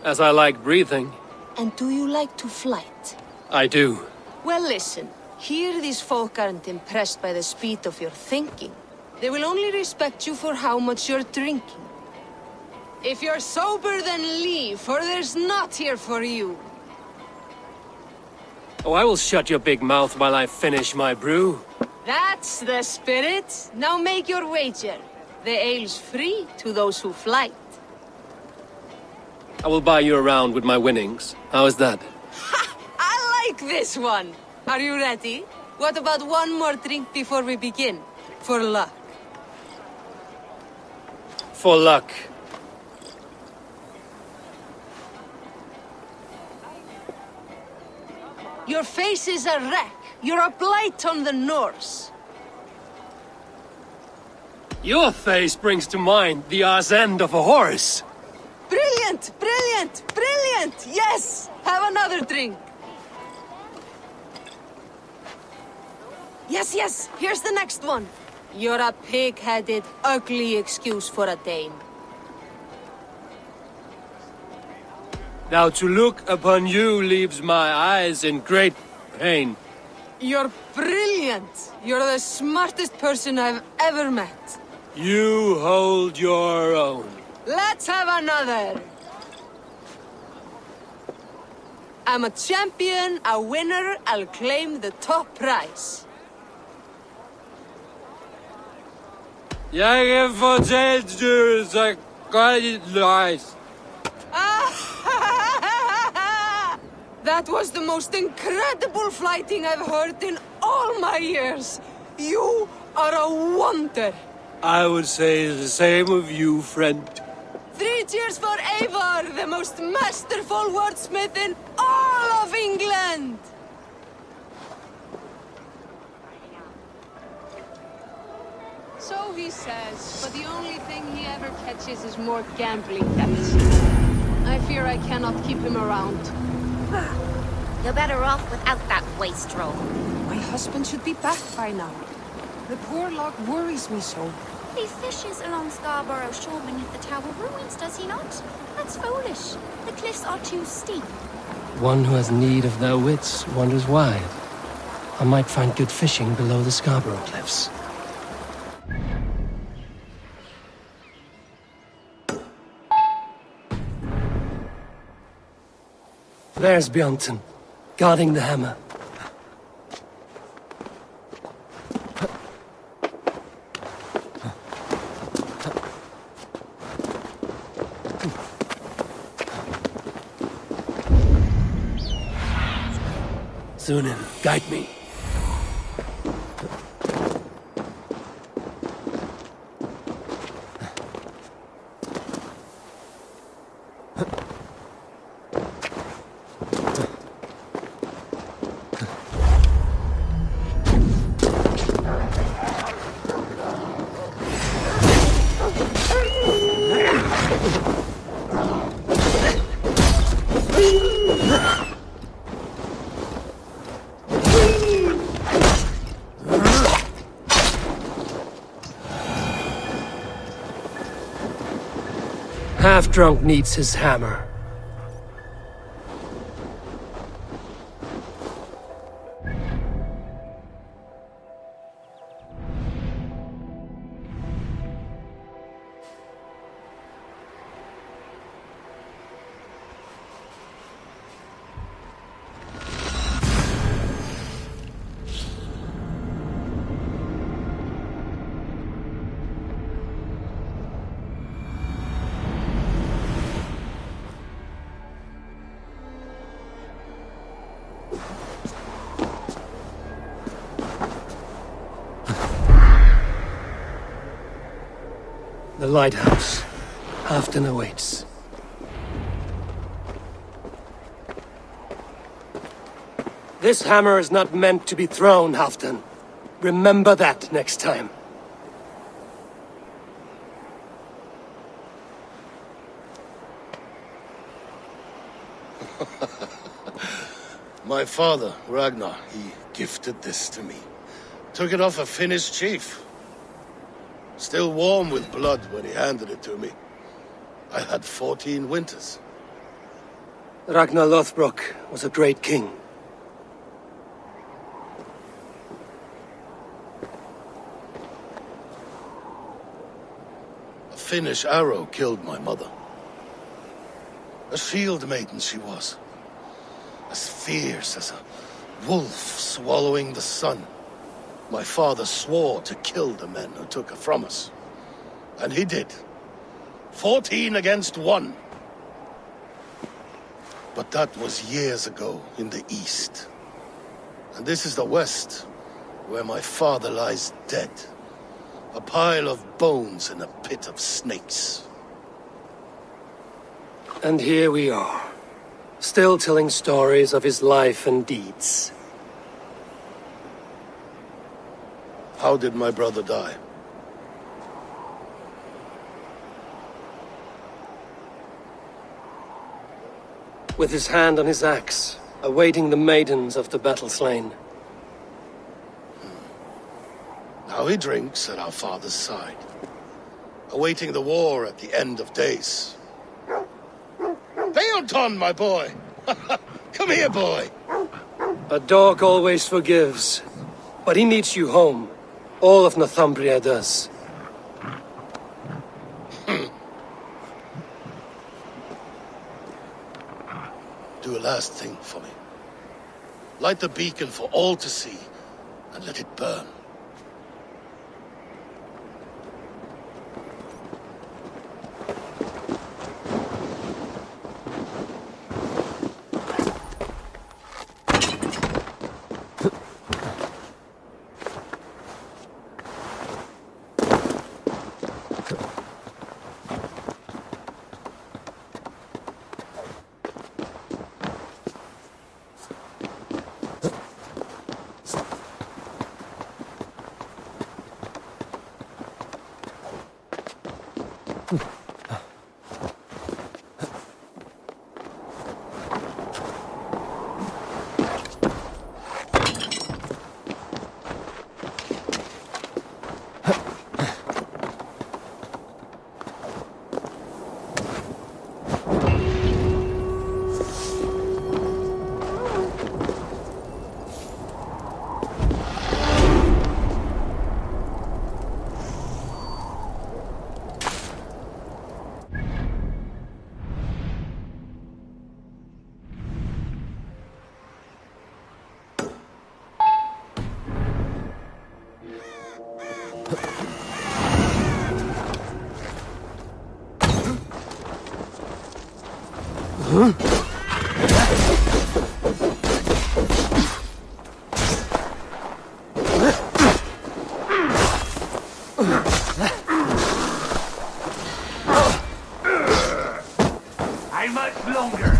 As I like breathing. And do you like to flight? I do. Well, listen. Here these folk aren't impressed by the speed of your thinking. They will only respect you for how much you're drinking. If you're sober, then leave, for there's naught here for you. Oh, I will shut your big mouth while I finish my brew. That's the spirit. Now make your wager. The ale's free to those who flight. I will buy you around with my winnings. How is that? Ha! I like this one. Are you ready? What about one more drink before we begin? For luck. For luck. Your face is a wreck. You're a blight on the Norse. Your face brings to mind the arse end of a horse. Brilliant! Brilliant! Brilliant! Yes! Have another drink. Yes, yes! Here's the next one. You're a pig-headed, ugly excuse for a Dane. Now to look upon you leaves my eyes in great pain. You're brilliant! brilliant. You're the smartest person I've ever met. You hold your own. Let's have another. I'm a champion, a winner. I'll claim the top prize. Jag fortalt du så godt løs. That was the most incredible fighting I've heard in all my years. You are a wonder. I would say the same of you, friend. 3 cheers for Eivor, the most masterful wordsmith in all of England! So he says, but the only thing he ever catches is more gambling debts. I fear I cannot keep him around. You're better off without that wastrel. My husband should be back by now. The poor log worries me so. He fishes along Scarborough shore beneath the tower ruins, does he not? That's foolish. The cliffs are too steep. One who has need of their wits wonders why. I might find good fishing below the Scarborough cliffs. There's Bjornton, guarding the hammer. Sunan, guide me. Half-drunk needs his hammer. The lighthouse. Halfton awaits. This hammer is not meant to be thrown, Halfton. Remember that next time. My father, Ragnar, he gifted this to me. Took it off a Finnish chief. Still warm with blood when he handed it to me. I had 14 winters. Ragnar Lothbrok was a great king. A Finnish arrow killed my mother. A shield maiden she was. As fierce as a wolf swallowing the sun. My father swore to kill the men who took her from us. And he did. 14 against 1. But that was years ago in the east. And this is the west, where my father lies dead. A pile of bones in a pit of snakes. And here we are, still telling stories of his life and deeds. How did my brother die? With his hand on his axe, awaiting the maidens of the battle slain. Now he drinks at our father's side, awaiting the war at the end of days. Beoton, my boy! Come here, boy! A dog always forgives. But he meets you home. All of Northumbria does. Do a last thing for me. Light the beacon for all to see, and let it burn. How much longer?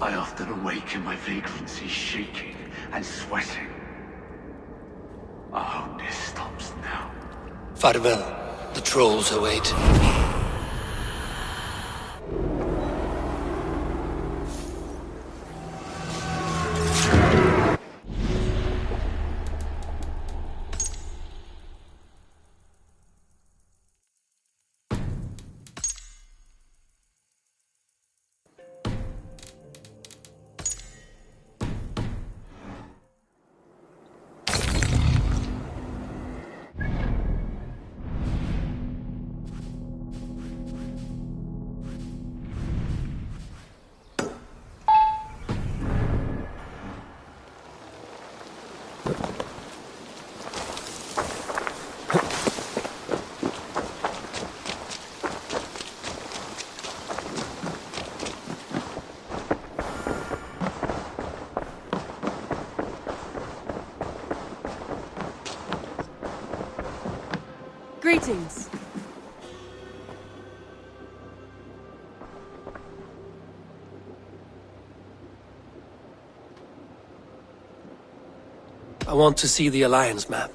I often awake in my vagrancy, shaking and sweating. I hope this stops now. Farewell. The trolls await. Greetings. I want to see the Alliance map.